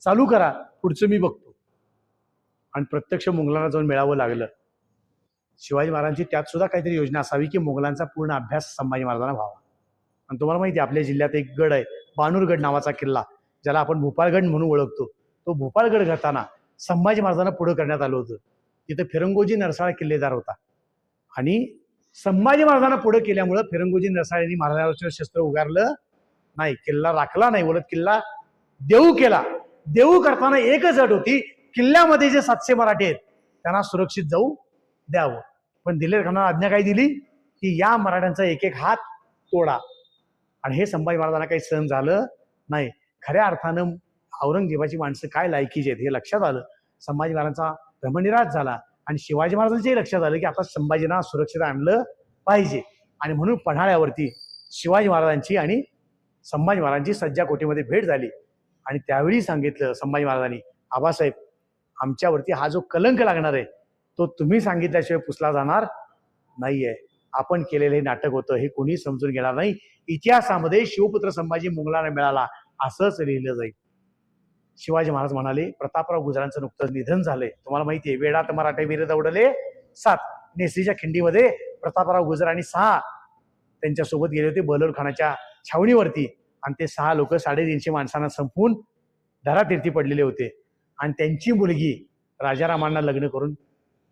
चालू करा, पुढचं मी बघतो. आणि प्रत्यक्ष मुघलांना जाऊन मिळावं लागलं. शिवाजी महाराजांची त्यात सुद्धा काहीतरी योजना असावी की मुघलांचा पूर्ण अभ्यास संभाजी महाराजांना व्हावा. आणि तुम्हाला माहिती आहे आपल्या जिल्ह्यात एक गड आहे बाणूरगड नावाचा किल्ला, ज्याला आपण भोपाळगड म्हणून ओळखतो. तो भोपाळगड करताना संभाजी महाराजांना पुढे करण्यात आलं होतं. तिथे फिरंगोजी नरसाळ किल्लेदार होता आणि संभाजी महाराजांना पुढे केल्यामुळं फिरंगोजी नरसाळ यांनी महाराजांवर शस्त्र उगारलं नाही, किल्ला राखला नाही, उलट किल्ला देऊ केला. देऊ करताना एकच अट होती, किल्ल्यामध्ये जे 700 मराठी आहेत त्यांना सुरक्षित जाऊ द्यावं. पण दिलेर खानाला आज्ञा काय दिली की या मराठ्यांचा एक एक हात तोडा. आणि हे संभाजी महाराजांना काही सहन झालं नाही. खऱ्या अर्थानं औरंगजेबाची माणसं काय लायकीची आहेत हे लक्षात आलं. संभाजी महाराजांचा भ्रमनिरास झाला आणि शिवाजी महाराजांच्याही लक्षात आलं की आता संभाजींना सुरक्षित आणलं पाहिजे. आणि म्हणून पन्हाळ्यावरती शिवाजी महाराजांची आणि संभाजी महाराजांची सज्जा कोटेमध्ये भेट झाली. आणि त्यावेळी सांगितलं संभाजी महाराजांनी आबासाहेब, आमच्यावरती हा जो कलंक लागणार आहे तो तुम्ही सांगितल्याशिवाय पुसला जाणार नाहीये. आपण केलेलं हे नाटक होतं हे कोणी समजून घेणार नाही. इतिहासामध्ये शिवपुत्र संभाजी मुघलांना मिळाला असंच लिहिलं जाईल. शिवाजी महाराज म्हणाले, प्रतापराव गुजरांचं नुकतंच निधन झालंय. तुम्हाला माहितीये, वेडात मराठे वीर दौडले 7. नेसरीच्या खिंडीमध्ये प्रतापराव गुजर आणि 6 त्यांच्यासोबत गेले होते बहलोल खानाच्या छावणीवरती. आणि ते 6 लोक 350 माणसांना संपवून धरातीर्थी पडलेले होते. आणि त्यांची मुलगी राजारामांना लग्न करून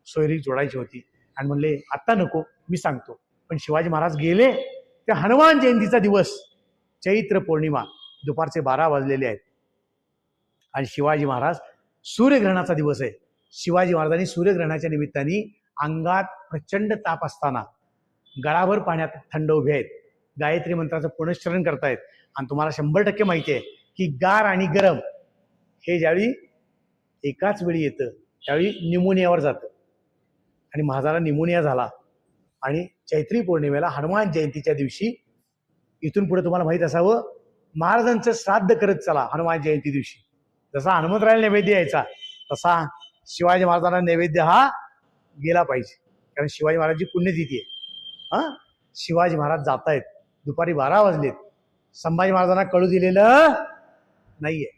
सोयरी जोडायची होती. आणि म्हणले, आता नको, मी सांगतो. पण शिवाजी महाराज गेले. त्या हनुमान जयंतीचा दिवस, चैत्र पौर्णिमा, दुपारचे 12 वाजलेले आहेत. आणि शिवाजी महाराज, सूर्यग्रहणाचा दिवस आहे. शिवाजी महाराजांनी सूर्यग्रहणाच्या निमित्ताने अंगात प्रचंड ताप असताना गळाभर पाण्यात थंड उभे आहेत. गायत्री मंत्राचं पुनश्चरण करतायत. आणि तुम्हाला 100% माहिती आहे की गार आणि गरम हे ज्यावेळी एकाच वेळी येतं त्यावेळी निमोनियावर जातं. आणि महाराजाला निमोनिया झाला. आणि चैत्री पौर्णिमेला हनुमान जयंतीच्या दिवशी, इथून पुढे तुम्हाला माहित असावं, महाराजांचं श्राद्ध करत चला. हनुमान जयंती दिवशी जसा हनुमंतरायाला नैवेद्य यायचा तसा शिवाजी महाराजांना नैवेद्य हा गेला पाहिजे. कारण शिवाजी महाराजांची पुण्यतिथी आहे. शिवाजी महाराज जात आहेत. दुपारी 12 वाजलेत. संभाजी महाराजांना कळू दिलेलं नाहीये.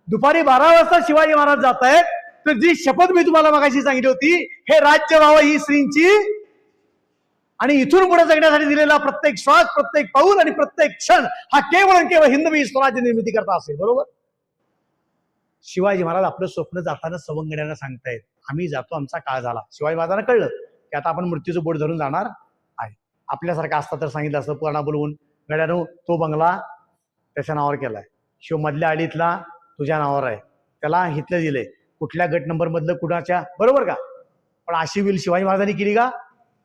दुपारी 12 वाजता शिवाजी महाराज जात आहेत. तर जी शपथ मी तुम्हाला मगाशी सांगितली होती, हे राज्य व्हावं ही श्रींची, आणि इथून पुढे जगण्यासाठी दिलेला प्रत्येक श्वास, प्रत्येक पाऊल आणि प्रत्येक क्षण हा केवळ हिंदवी स्वराज्य निर्मिती करता असेल. बरोबर. शिवाजी महाराज आपलं स्वप्न जाताना सवंगड्यांना सांगतायत, आम्ही जातो, आमचा काळ झाला. शिवाजी महाराजांना कळलं की आता आपण मृत्यूचं बोट धरून जाणार आहे. आपल्यासारखं असता तर सांगितलं असतं, पुराणा बोलवून, गड्यानो तो बंगला त्याच्या नावावर केलाय, शिव मधल्या आळीतला तुझ्या नावावर आहे, त्याला हितलं दिलंय, कुठल्या गट नंबर मधलं कुणाच्या, बरोबर का. पण अशी विल शिवाजी महाराजांनी केली का?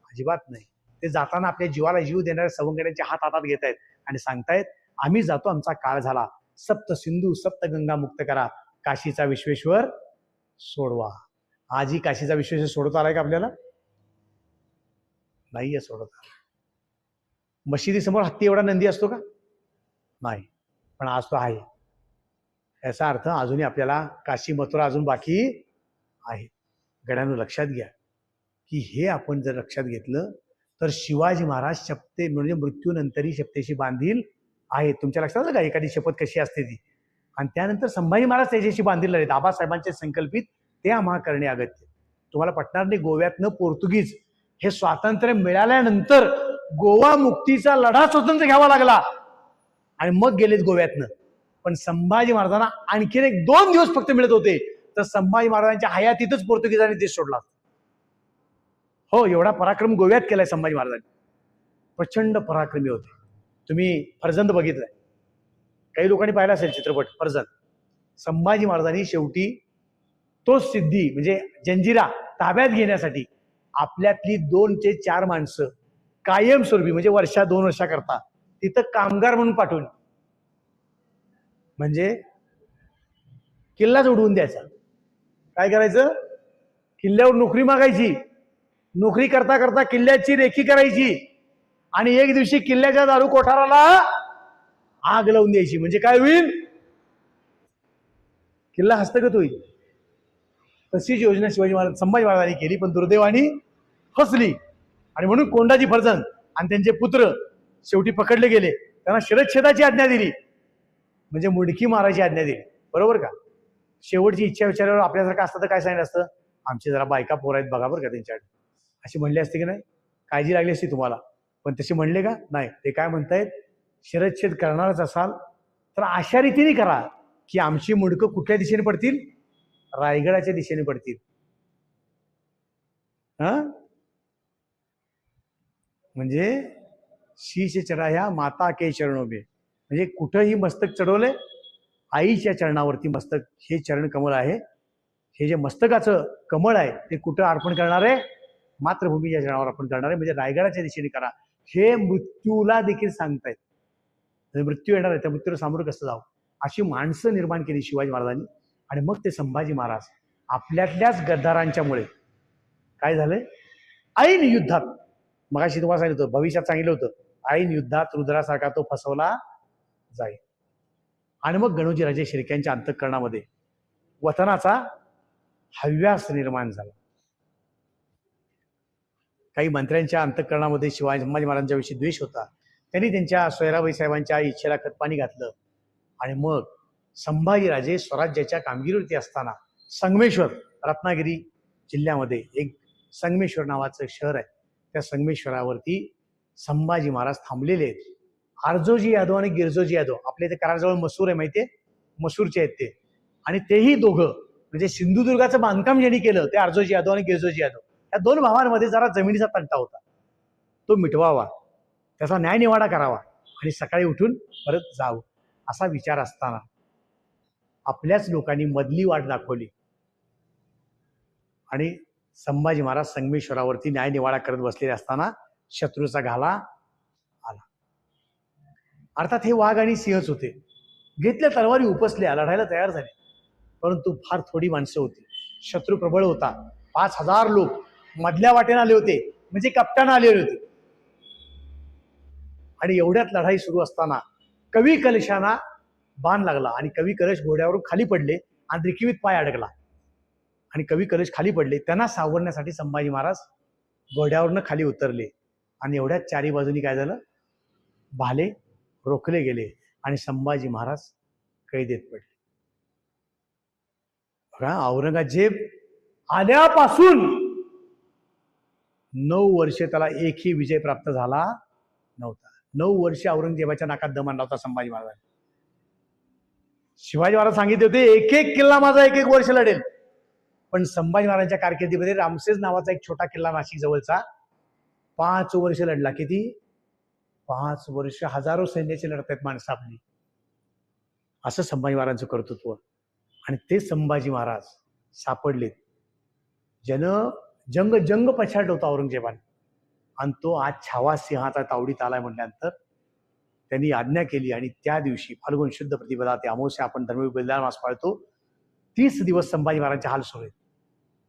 अजिबात नाही. ते जाताना आपल्या जीवाला जीव देणाऱ्या सवंगड्यांचे हात हातात घेत आहेत आणि सांगतायत, आम्ही जातो, आमचा काळ झाला. सप्त सिंधू सप्त गंगा मुक्त करा, काशीचा विश्वेश्वर सोडवा. आजही काशीचा विश्वेश्वर सोडवता आलाय का आपल्याला? नाहीये सोडवता. मशिदीसमोर हत्ती एवढा नंदी असतो का? नाही. पण आज तो आहे. याचा अर्थ अजूनही आपल्याला काशी मथुरा अजून बाकी आहे. गड्यांनो लक्षात घ्या की हे आपण जर लक्षात घेतलं तर शिवाजी महाराज शपथे म्हणजे मृत्यूनंतरही शपथेशी बांधील आहेत. तुमच्या लक्षात आलं का एखादी शपथ कशी असते ती? आणि त्यानंतर संभाजी महाराज त्याच्याशी बांधील आहेत. आबासाहेबांचे संकल्पित ते आम्हा करणे अगत्य. तुम्हाला पटणार नाही, गोव्यातनं पोर्तुगीज हे स्वातंत्र्य मिळाल्यानंतर गोवा मुक्तीचा लढा स्वतंत्र घ्यावा लागला आणि मग गेलेत गोव्यातनं. पण संभाजी महाराजांना आणखीन 1-2 दिवस फक्त मिळत होते, तर संभाजी महाराजांच्या हयातीतच पोर्तुगीजांनी देश सोडला. हो, एवढा पराक्रम गोव्यात केलाय संभाजी महाराजांनी. प्रचंड पराक्रमी होते. तुम्ही फर्जंद बघितलाय, काही लोकांनी पाहिला असेल चित्रपट फर्जंद. संभाजी महाराजांनी शेवटी तो सिद्धी म्हणजे जंजिरा ताब्यात घेण्यासाठी आपल्यातली 2 ते 4 माणसं कायमस्वरूपी म्हणजे 1-2 वर्षाकरता तिथं कामगार म्हणून पाठवली. म्हणजे किल्लाच उडवून द्यायचा. काय करायचं? किल्ल्यावर नोकरी मागायची. नोकरी करता करता किल्ल्याची रेखी करायची आणि एक दिवशी किल्ल्याच्या दारू कोठाराला आग लावून द्यायची. म्हणजे काय होईल? किल्ला हस्तगत होईल. तशीच योजना संभाजी महाराजांनी केली, पण दुर्दैवाने फसली. आणि म्हणून कोंडाजी फर्जंद आणि त्यांचे पुत्र शेवटी पकडले गेले. त्यांना शिरच्छेदाची आज्ञा दिली, म्हणजे मुडकी मारायची आज्ञा दिली. बरोबर का. शेवटची इच्छा विचारल्यावर आपल्यासारखं असतं तर काय सांगितलं असतं? आमचे जरा बायका पोर आहेत बघा बरं का त्यांच्याकडे, अशी म्हणली असते की नाही? काळजी लागली असती तुम्हाला. पण तसे म्हणले का? नाही. ते काय म्हणतायत, शिरच्छेद करणारच असाल तर अशा रीतीने करा की आमची मुडकं कुठल्या दिशेने पडतील? रायगडाच्या दिशेने पडतील. म्हणजे शीश चढाया माता के चरणों में, म्हणजे कुठंही मस्तक चढवले आईच्या चरणावरती मस्तक, हे चरण कमळ आहे. हे जे मस्तकाचं कमळ आहे ते कुठं अर्पण करणार आहे? मातृभूमीच्या चरणावर अर्पण करणार आहे. म्हणजे रायगडाच्या दिशेने करा. हे मृत्यूला देखील सांगतायत. मृत्यू येणार आहे, त्या मृत्यूला सामोरं कसं जावं, अशी माणसं निर्माण केली शिवाजी महाराजांनी. आणि मग ते संभाजी महाराज आपल्यातल्याच गद्दारांच्यामुळे काय झालंय, ऐन युद्धात, मगाशी तुम्हाला सांगितलं होतं, भविष्यात सांगितलं होतं, ऐन युद्धात रुद्रासारखा तो फसवला जाईल. आणि मग गणोजीराजे शिर्क्यांच्या अंतःकरणामध्ये वतनाचा हव्यास निर्माण झाला. काही मंत्र्यांच्या अंतःकरणामध्ये संभाजी महाराजांच्या विषयी द्वेष होता. त्यांनी त्यांच्या सोयराबाई साहेबांच्या इच्छेला खतपाणी घातलं आणि मग संभाजीराजे स्वराज्याच्या कामगिरीवरती असताना संगमेश्वर, रत्नागिरी जिल्ह्यामध्ये एक संगमेश्वर नावाचं शहर आहे, त्या संगमेश्वरावरती संभाजी महाराज थांबलेले आहेत. आरजोजी यादव आणि गिरजोजी यादव, आपल्या इथे कराडजवळ मसूर आहे माहितीये, मसूरचे आहेत ते, आणि तेही दोघं म्हणजे सिंधुदुर्गाचं बांधकाम ज्यांनी केलं ते आरजोजी यादव आणि गिरजोजी यादव. या दोन भावांमध्ये जरा जमिनीचा तंटा होता, तो मिटवावा, त्याचा न्यायनिवाडा करावा आणि सकाळी उठून परत जावं असा विचार असताना आपल्याच लोकांनी मधली वाट दाखवली आणि संभाजी महाराज संगमेश्वरावरती न्यायनिवाडा करत बसलेले असताना शत्रूचा घाला आला. अर्थात हे वाघ आणि सिंहच होते. घेतल्या तलवारी उपसल्या, लढायला तयार झाले, परंतु फार थोडी माणसं होती. शत्रू प्रबळ होता. 5,000 लोक मधल्या वाटेने आले होते, म्हणजे कप्तान आलेले होते. आणि एवढ्यात लढाई सुरू असताना कवी कलशांना बाण लागला आणि कवी कलश घोड्यावरून खाली पडले आणि रिकिवीत पाय अडकला आणि कवी कलश खाली पडले. त्यांना सावरण्यासाठी संभाजी महाराज घोड्यावरनं खाली उतरले आणि एवढ्यात चारी बाजूनी काय झालं, भाले रोखले गेले आणि संभाजी महाराज कैदेत पडले. बघा, औरंगजेब आल्यापासून 9 वर्षे त्याला एकही विजय प्राप्त झाला नव्हता. 9 वर्षे औरंगजेबाच्या नाकात दम आणला होता संभाजी महाराज. शिवाजी महाराज सांगितले होते एक एक किल्ला माझा 1-1 वर्ष लढेल, पण संभाजी महाराजांच्या कारकिर्दीमध्ये रामसेज नावाचा एक छोटा किल्ला नाशिक जवळचा 5 वर्ष लढला. किती? 5 वर्ष. हजारो सैन्याची लढत आहेत माणसं आपली. असं संभाजी महाराजांचं कर्तृत्व. आणि ते संभाजी महाराज सापडलेत ज्यानं जंग जंग पछाडलं होतं औरंगजेबाने, आणि तो आज छावा सिंहाचा तावडीत आलाय म्हटल्यानंतर त्यांनी आज्ञा केली. आणि त्या दिवशी फाल्गुन शुद्ध प्रतिपदा ते अमावस्या, आपण धर्मवीर बलिदान मास पाळतो, 30 दिवस संभाजी महाराजांचे हाल सुरू आहेत.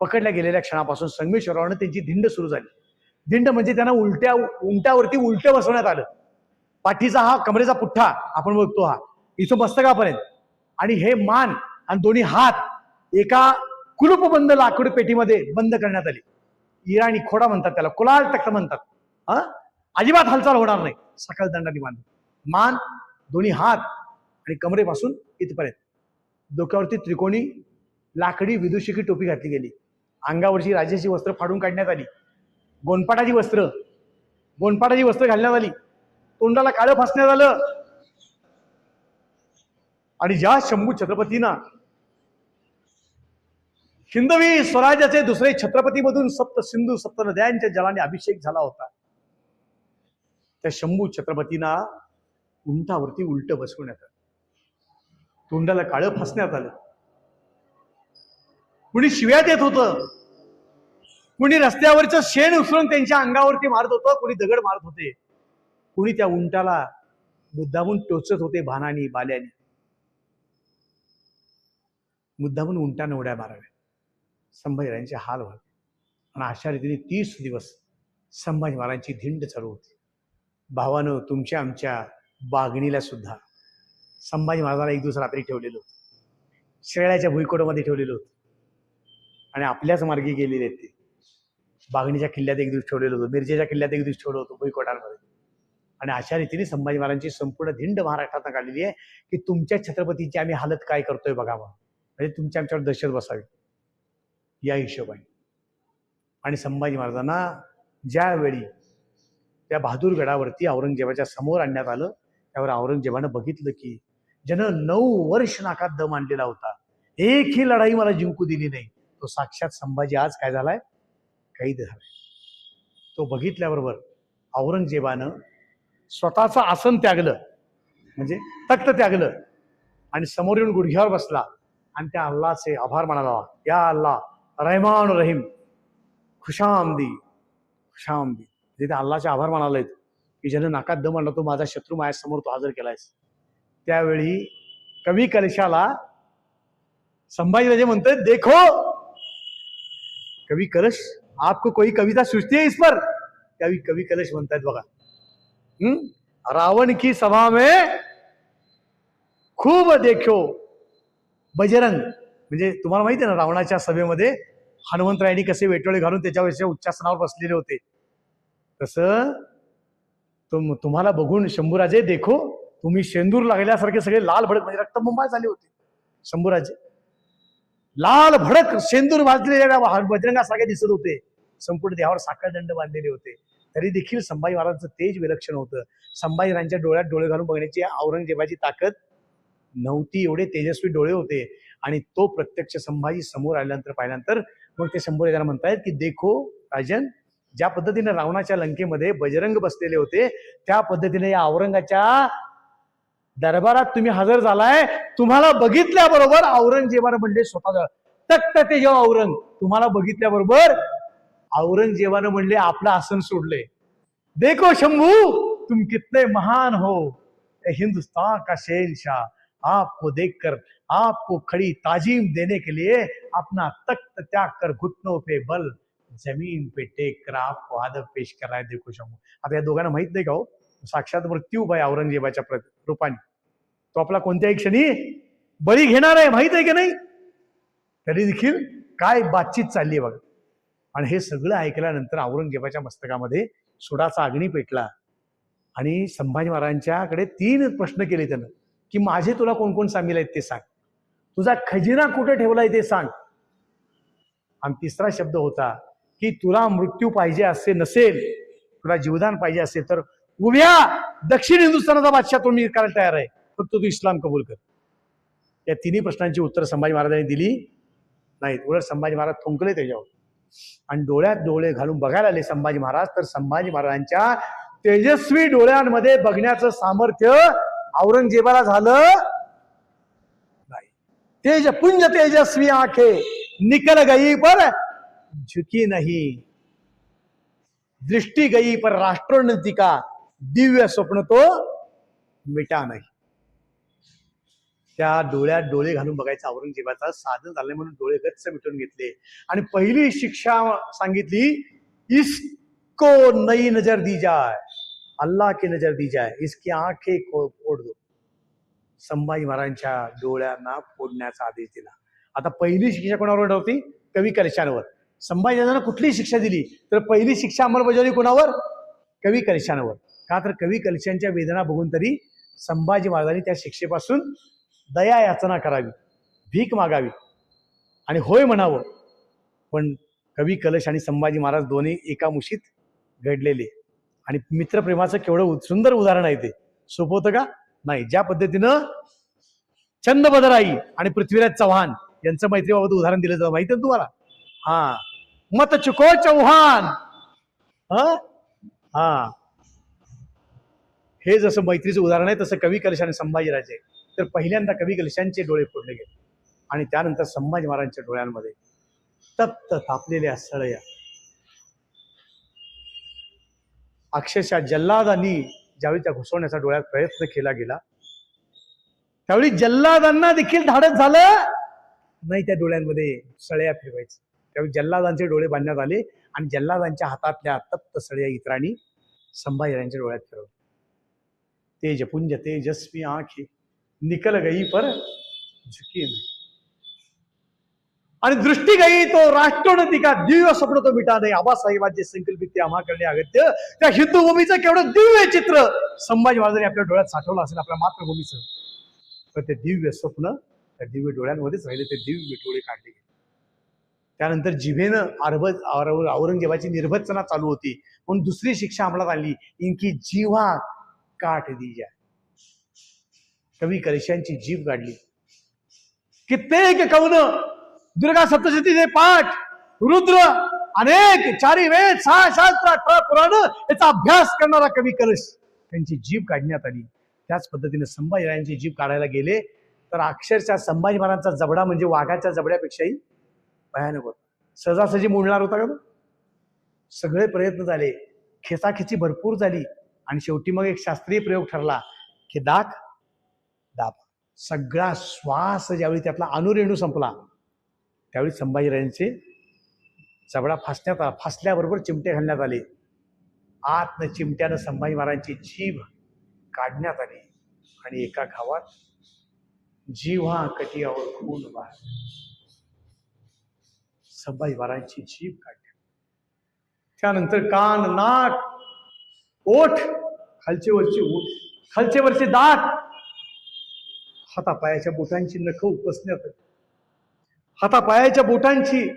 पकडल्या गेलेल्या क्षणापासून संगमेश्वरावरनं त्यांची धिंड सुरू झाली. धिंड म्हणजे त्यांना उंटावरती उलटे बसवण्यात आलं. पाठीचा हा कमरेचा पुठ्ठा आपण बघतो, हा इथं मस्तकापर्यंत, आणि हे मान आणि दोन्ही हात एका कुलूपबंद लाकूड पेटीमध्ये बंद करण्यात आले. इराणी खोडा म्हणतात त्याला, कुलाल तख्त म्हणतात. अजिबात हालचाल होणार नाही. सकल दंडाने बांधून मान, दोन्ही हात आणि कमरेपासून इथपर्यंत. डोक्यावरती त्रिकोणी लाकडी विदुषिकी टोपी घातली गेली. अंगावरची राजेची वस्त्र फाडून काढण्यात आली. गोंडपाटाची वस्त्र घालण्यात आली. तोंडाला काळं फासण्यात आलं. आणि ज्या शंभू छत्रपतींना हिंदवी स्वराज्याचे दुसरे छत्रपती मधून सप्त सिंधू सप्त नद्यांच्या जलाने अभिषेक झाला होता, त्या शंभू छत्रपतींना उंटावरती उलट बसवण्यात आलं. तोंडाला काळं फासण्यात आलं. कुणी शिव्या देत होतं, कुणी रस्त्यावरचं शेण उचलून त्यांच्या अंगावरती मारत होतं, कुणी दगड मारत होते, कुणी त्या उंटाला मुद्दामून टोचत होते भानानी बाल्यानी. मुद्दामून उंटाने उड्या माराव्या. संभाजीराजांचे हाल व्हावे. आणि अशा रीतीने 30 दिवस संभाजी महाराजांची धिंड चालू होती. भावानं, तुमच्या आमच्या बागणीला सुद्धा संभाजी महाराजांना एक दिवस रात्री ठेवलेलं होतं. शेळ्याच्या भुईकोटामध्ये ठेवलेलं होतं आणि आपल्याच मार्गी गेलेले आहेत ते. बागणीच्या किल्ल्यात एक दिवस ठेवलेलं होतं, मिरजेच्या किल्ल्यात एक दिवस ठेवलं होतं भुईकोटांमध्ये. आणि अशा रीतीने संभाजी महाराजांची संपूर्ण धिंड महाराष्ट्रात काढलेली आहे की तुमच्या छत्रपतीची आम्ही हालत काय करतोय बघावं, म्हणजे तुमच्या आमच्यावर दहशत बसावी या हिशोबाने. आणि संभाजी महाराजांना ज्यावेळी त्या बहादूरगडावरती औरंगजेबाच्या समोर आणण्यात आलं, त्यावर औरंगजेबानं बघितलं की ज्यानं 9 वर्ष नाकात दम आणलेला होता, एकही लढाई मला जिंकू दिली नाही, तो साक्षात संभाजी आज काय झालाय, कैद झालाय. तो बघितल्याबरोबर औरंगजेबानं स्वतःचं आसन त्यागलं, म्हणजे तख्त त्यागलं, आणि समोर येऊन गुडघ्यावर बसला आणि त्या अल्लाचे आभार मानाला. या अल्लाह रहमान रहीम, खुशामदी खुशामदी. जिथे अल्लाचे आभार मानाले की ज्यानं नाकात दम आणला, तो माझा शत्रू माझ्यासमोर तो हजर केलायस. त्यावेळी कवी कलशाला संभाजीराजे म्हणतोय, देखो कवी कलश, आपको कोई कविता सुचती है इस पर? त्यावेळी कवी कलश म्हणतायत बघा, रावण की सभा में खूब देखो बजरंग, म्हणजे तुम्हाला माहिती आहे ना, रावणाच्या सभेमध्ये हनुमंतरायांनी कसे वेटोळे घालून त्याच्यावरच्या उच्चासनावर बसलेले होते, तसं तुम्हाला बघून शंभूराजे देखो, तुम्ही शेंदूर लागल्यासारखे सगळे लाल भडक म्हणजे रक्तबंबाळ झाले होते. शंभूराजे लाल भडक शेंदूर भाजलेल्या बजरंगासारखे दिसत होते. संपूर्ण देहावर साखळदंड बांधलेले होते. तरी देखील संभाजी महाराजांचं तेज विलक्षण होतं. संभाजीराजांच्या डोळ्यात डोळे घालून बघण्याची औरंगजेबाची ताकद नव्हती, एवढे तेजस्वी डोळे होते. आणि तो प्रत्यक्ष संभाजी समोर आल्यानंतर पाहिल्यानंतर मग ते शंभूराजांना म्हणतायत की देखो राजन, ज्या पद्धतीने रावणाच्या लंकेमध्ये बजरंग बसलेले होते त्या पद्धतीने या औरंगाच्या दरबारात तुम्ही हजर झालाय. तुम्हाला बघितल्याबरोबर औरंगजेबानं म्हणले स्वतः तख्त ते जेव्हा औरंग, तुम्हाला बघितल्याबरोबर औरंगजेबानं म्हणले आपलं आसन सोडले. देखो शंभू तुम कितने महान हो, हिंदुस्तान का शहंशाह, आपको देखकर आपको खड़ी ताजीम देने के लिए अपना तख्त त्याग कर घुटनों पे बल जमीन पे टेक कर आपको आदब पेश कर रहा है. देखो शंभू. आता या दोघांना माहित नाही का हो, साक्षात मृत्यू भाई औरंगजेबाच्या रूपाने तो आपला कोणत्याही क्षणी बळी घेणार आहे, माहित आहे की नाही. तरी देखील काय बातचीत चालली आहे बघा. आणि हे सगळं ऐकल्यानंतर औरंगजेबाच्या मस्तकामध्ये सुडाचा अग्नी पेटला आणि संभाजी महाराजांच्याकडे 3 प्रश्न केले त्यानं की माझे तुला कोण कोण सामील आहेत ते सांग, तुझा खजिना कुठे ठेवलाय ते सांग, आणि 3रा शब्द होता की तुला मृत्यू पाहिजे असे नसेल, तुला जीवदान पाहिजे असेल तर उभ्या दक्षिण हिंदुस्थानाचा बादशाह तो मी करायला तयार आहे, फक्त तू इस्लाम कबूल कर. या 3 प्रश्नांची उत्तर संभाजी महाराजांनी दिली नाहीत. उलट संभाजी महाराज थुंकले त्याच्यावर आणि डोळ्यात डोळे घालून बघायला आले संभाजी महाराज. तर संभाजी महाराजांच्या तेजस्वी डोळ्यांमध्ये बघण्याचं सामर्थ्य औरंगजेबाला झालं नाही. तेज पुंज तेजस्वी आंखे निकल गई पर झुकी नहीं, दृष्टि गई पर राष्ट्रोन्नति का दिव्य स्वप्न तो मिटा नाही. त्या डोळ्यात डोळे घालून बघायचं औरंगजेबाचं साधन झालं म्हणून डोळे गच्च मिटून घेतले आणि पहिली शिक्षा सांगितली, इसको नई नजर दी जाए, अल्लाह की नजर दी जाए, इसकी आंखें फोड दो. संभाजी महाराजांच्या डोळ्यांना फोडण्याचा आदेश दिला. आता पहिली शिक्षा कोणावर होती? कवी कलशांवर. संभाजी महाराजांना कुठली शिक्षा दिली तर पहिली शिक्षा अंमलबजावणी कोणावर? कवी कलशांवर. का तर कवी कलशांच्या वेदना बघून तरी संभाजी महाराजांनी त्या शिक्षेपासून दया याचना करावी, भीक मागावी आणि होय म्हणावं. पण कवी कलश आणि संभाजी महाराज दोन्ही एका मुशीत घडलेले आणि मित्रप्रेमाचं केवढं सुंदर उदाहरण आहे ते. सोपं होतं का? नाही. ज्या पद्धतीनं चंदबदराई आणि पृथ्वीराज चव्हाण यांचं मैत्रीबाबत उदाहरण दिलं जातं माहिती आहे तुम्हाला. हा मत चुको चौहान. हा हे जसं मैत्रीचं उदाहरण आहे तसं कवी कलश आणि संभाजीराजे. तर पहिल्यांदा कवी कलशांचे डोळे फोडले गेले आणि त्यानंतर संभाजी महाराजांच्या डोळ्यांमध्ये तप्त तापलेल्या सळया. अक्षरशः जल्लादांनी ज्यावेळी त्या घुसवण्याचा डोळ्यात प्रयत्न केला गेला त्यावेळी जल्लादांना देखील धाडस झालं नाही त्या डोळ्यांमध्ये सळया फिरवायचं. त्यावेळी जल्लादांचे डोळे बांधण्यात आले आणि जल्लादांच्या हातातल्या तप्त सळया इतरांनी संभाजीराजांच्या डोळ्यात फिरवल्या. तेजपुंज तेजस्वी आंखें निकल गई पर झुकी नहीं, आणि दृष्टी गई तो राष्ट्रोन्नति का दिव्य स्वप्न तो मिटा नाही. आबासाहेबांचे संकल्पित ते आम्हा करणे अगत्य. त्या हिंदूभूमीचं केवढं दिव्य चित्र संभाजी महाराजांनी आपल्या डोळ्यात साठवलं असेल, आपल्या मातृभूमीचं. पण ते दिव्य स्वप्न त्या दिव्य डोळ्यांमध्येच राहिले, ते दिव्य डोळे काढले गेले. त्यानंतर जिभेनं औरंगजेबाची निर्भत्सना चालू होती म्हणून दुसरी शिक्षा अंमलात आणली, इनकी जीवा काट दी जाए. कवी कलशांची जीभ काढली. कित्येक कवन, दुर्गा सप्तशतीचे पाठ, रुद्र, अनेक 4 वेद, 6 शास्त्र, 18 पुराण याचा अभ्यास करणारा कवी कलश त्यांची जीभ काढण्यात आली. त्याच पद्धतीने संभाजीराजांची जीभ काढायला गेले तर अक्षरशः संभाजी महाराजांचा जबडा म्हणजे वाघाच्या जबड्यापेक्षाही भयानक होता. सहजासहजी मोडणार होता का? सगळे प्रयत्न झाले, खेचाखेची भरपूर झाली आणि शेवटी मग एक शास्त्रीय प्रयोग ठरला की दाब. सगळा श्वास ज्यावेळी त्यातला अणुरेणू संपला त्यावेळी संभाजीराजांचे जबडा फासण्यात आला. फासल्याबरोबर चिमटे घालण्यात आले. आतनं चिमट्यानं संभाजी महाराजांची जीभ काढण्यात आली आणि एका घावात जीवा कटियावर खून वाहला. संभाजी महाराजांची जीभ काढली. त्यानंतर कान, नाक, ओठ, खालचे वरचे ओठ, खालचे वरचे दात, हातापायाच्या बोटांची नख उपसण्यात आली, हातापायाच्या बोटांची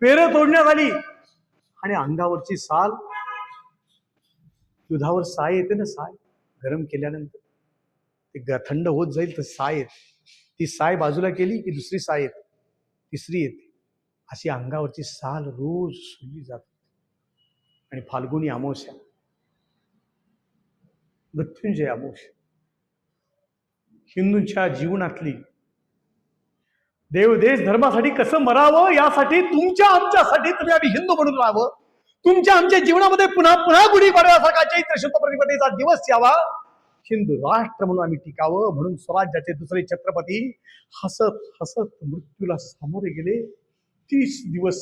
पेरं तोडण्यात आली आणि अंगावरची साल, दुधावर साय येते ना, साय गरम केल्यानंतर ते थंड होत जाईल तर साय येते, ती साय बाजूला केली की दुसरी साय येते, तिसरी येते, अशी अंगावरची साल रोज सोडली जाते. आणि फाल्गुनी अमावस्या, मृत्युंजय अमावस्या, हिंदूंच्या जीवनातली देव देश धर्मासाठी कसं मरावं यासाठी तुमच्या आमच्यासाठी तुम्ही आम्ही हिंदू म्हणून राहावं, तुमच्या आमच्या जीवनामध्ये पुन्हा पुन्हा गुढीपाडव्यासारखा चैत्र शुद्ध प्रतिपदेचा दिवस यावा, हिंदू राष्ट्र म्हणून आम्ही टिकावं, म्हणून स्वराज्याचे दुसरे छत्रपती हसत हसत मृत्यूला सामोरे गेले. 30 दिवस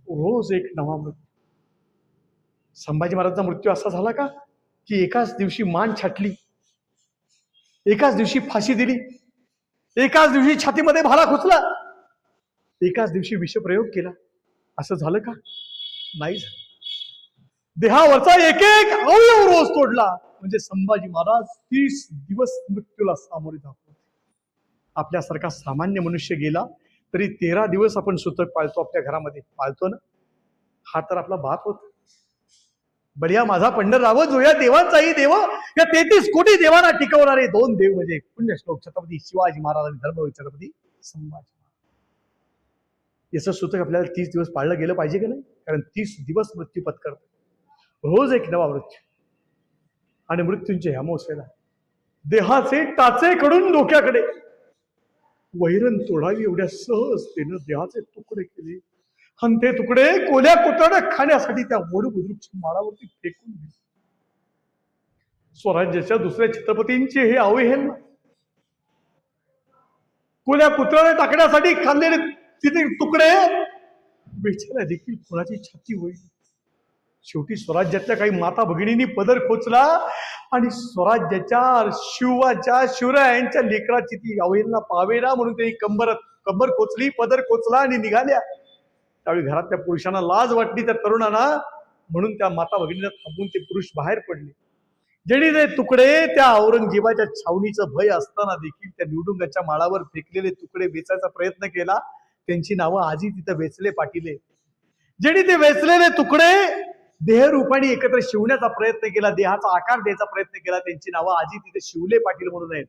रोज एक नवा मृत्यू. संभाजी महाराजांचा मृत्यू असा झाला का की एकाच दिवशी मान छाटली, एकाच दिवशी फाशी दिली, एकाच दिवशी छातीमध्ये भाला खुचला, एकाच दिवशी विषप्रयोग केला, असं झालं का? नाही झालं. देहावरचा एक एक अवयव रोज तोडला. म्हणजे संभाजी महाराज 30 दिवस मृत्यूला सामोरे जात होते. आपल्यासारखा सामान्य मनुष्य गेला तरी 13 दिवस आपण सूतक पाळतो, आपल्या घरामध्ये पाळतो ना. हा तर आपला बाप होता. बढिया माझा पंढरराव जो या देवांचाही देव, या 33 कोटी देवांना टिकवणारे 2 देव म्हणजे पुण्यश्लोक छत्रपती शिवाजी महाराज आणि धर्मवीर छत्रपती संभाजी महाराज. याचं सूतक आपल्याला 30 दिवस पाळलं गेलं पाहिजे की नाही? कारण 30 दिवस मृत्यू पत्करतो, रोज एक नवा मृत्यू. आणि मृत्यूंचे अमावस्येला देहाचे टाचे कडून डोक्याकडे वैरण तोडावी एवढ्या सहजतेनं देहाचे तुकडे केले आणि ते तुकडे कोल्या कोटाड्या खाण्यासाठी त्या वडबुद्रुकच्या माळावरती फेकून दिले. स्वराज्याच्या दुसऱ्या छत्रपतींचे हे अवहेलना, कोल्या कुत्र्याने टाकण्यासाठी खाल्लेले तिथे तुकडे वेचायला देखील कोणाची छाती होईल. शेवटी स्वराज्यातल्या काही माता भगिनींनी पदर खोचला आणि स्वराज्याच्या शिवरायांच्या लेकराची ती अवहेलना पावेना म्हणून त्यांनी कंबर खोचली, पदर खोचला आणि निघाल्या. त्यावेळी घरातल्या पुरुषांना लाज वाटली, त्या तरुणांना, म्हणून त्या माता भगिनींना थांबून ते पुरुष बाहेर पडले. जेणे ते तुकडे त्या औरंगजेबाच्या छावणीचं भय असताना देखील त्या निवडुंगाच्या माळावर फेकलेले तुकडे वेचायचा प्रयत्न केला. त्यांची नावं आजही तिथं वेचले पाटील. जेणे ते वेचलेले तुकडे देहरूपाने एकत्र शिवण्याचा प्रयत्न केला, देहाचा आकार द्यायचा प्रयत्न केला, त्यांची नावं आजही तिथे शिवले पाटील म्हणून आहेत.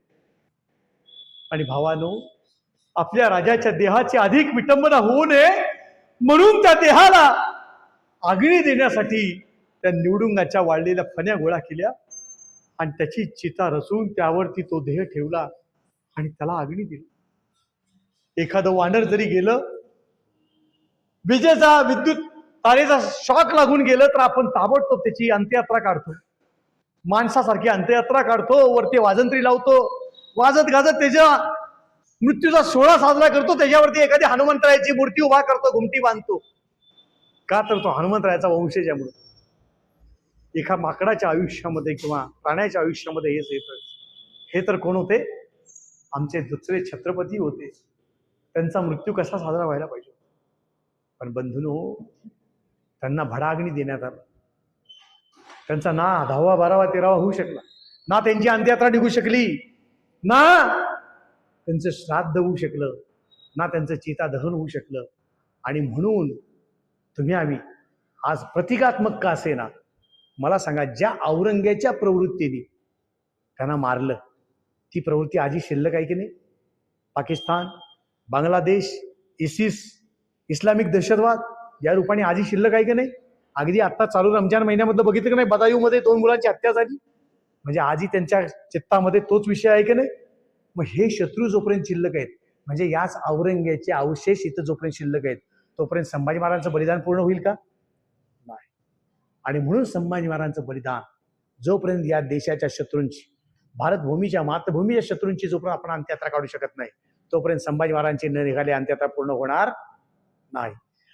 आणि भावानो, आपल्या राजाच्या देहाची अधिक विटंबना होऊ नये म्हणून त्या देहाला आगणी देण्यासाठी त्या निवडुंगाच्या वाळलेल्या फण्या गोळा केल्या आणि त्याची चिता रचून त्यावरती तो देह ठेवला आणि त्याला आगणी दिली. एखादं वानर जरी गेलं, विजेचा विद्युत तारेचा शॉक लागून गेलं तर आपण ताबडतोब त्याची अंत्ययात्रा काढतो, माणसासारखी अंत्ययात्रा काढतो, वरती वाजंत्री लावतो, वाजत गाजत त्याच्या मृत्यूचा सोहळा साजरा करतो, त्याच्यावरती एखादी हनुमंतरायाची मूर्ती उभा करतो, घुमटी बांधतो. का तर तो हनुमंतरायाचा वंशज यामुळे. एका माकडाच्या आयुष्यामध्ये किंवा प्राण्याच्या आयुष्यामध्ये हेच येतं. हे तर कोण होते? आमचे दुसरे छत्रपती होते. त्यांचा मृत्यू कसा साजरा व्हायला पाहिजे. पण बंधूंनो, त्यांना भडाअग्नी देण्यात आला. त्यांचा ना 10वा 12वा 13वा होऊ शकला, ना त्यांची अंत्ययात्रा निघू शकली, ना त्यांचं श्राद्ध होऊ शकलं, ना त्यांचं चिता दहन होऊ शकलं. आणि म्हणून तुम्ही आम्ही आज प्रतिकात्मक का असेना, मला सांगा, ज्या औरंग्याच्या प्रवृत्तीने त्यांना मारलं ती प्रवृत्ती आजी शिल्लक आहे की नाही? पाकिस्तान, बांगलादेश, इसिस, इस्लामिक दहशतवाद या रूपाने आजी शिल्लक आहे की नाही? अगदी आत्ता चालू रमजान महिन्यामधलं बघितलं की नाही, बदायूमध्ये 2 मुलांची हत्या झाली. म्हणजे आजी त्यांच्या चित्तामध्ये तोच विषय आहे की नाही? मग हे शत्रू जोपर्यंत शिल्लक आहेत, म्हणजे याच औरंग्याचे अवशेष इथं जोपर्यंत शिल्लक आहेत, तोपर्यंत संभाजी महाराजांचं बलिदान पूर्ण होईल का? नाही. आणि म्हणून संभाजी महाराजांचं बलिदान जोपर्यंत या देशाच्या शत्रूंची, भारतभूमीच्या मातृभूमीच्या शत्रूंची जोपर्यंत आपण अंत्ययात्रा काढू शकत नाही, तोपर्यंत संभाजी महाराजांची न निघाली अंत्ययात्रा पूर्ण होणार नाही.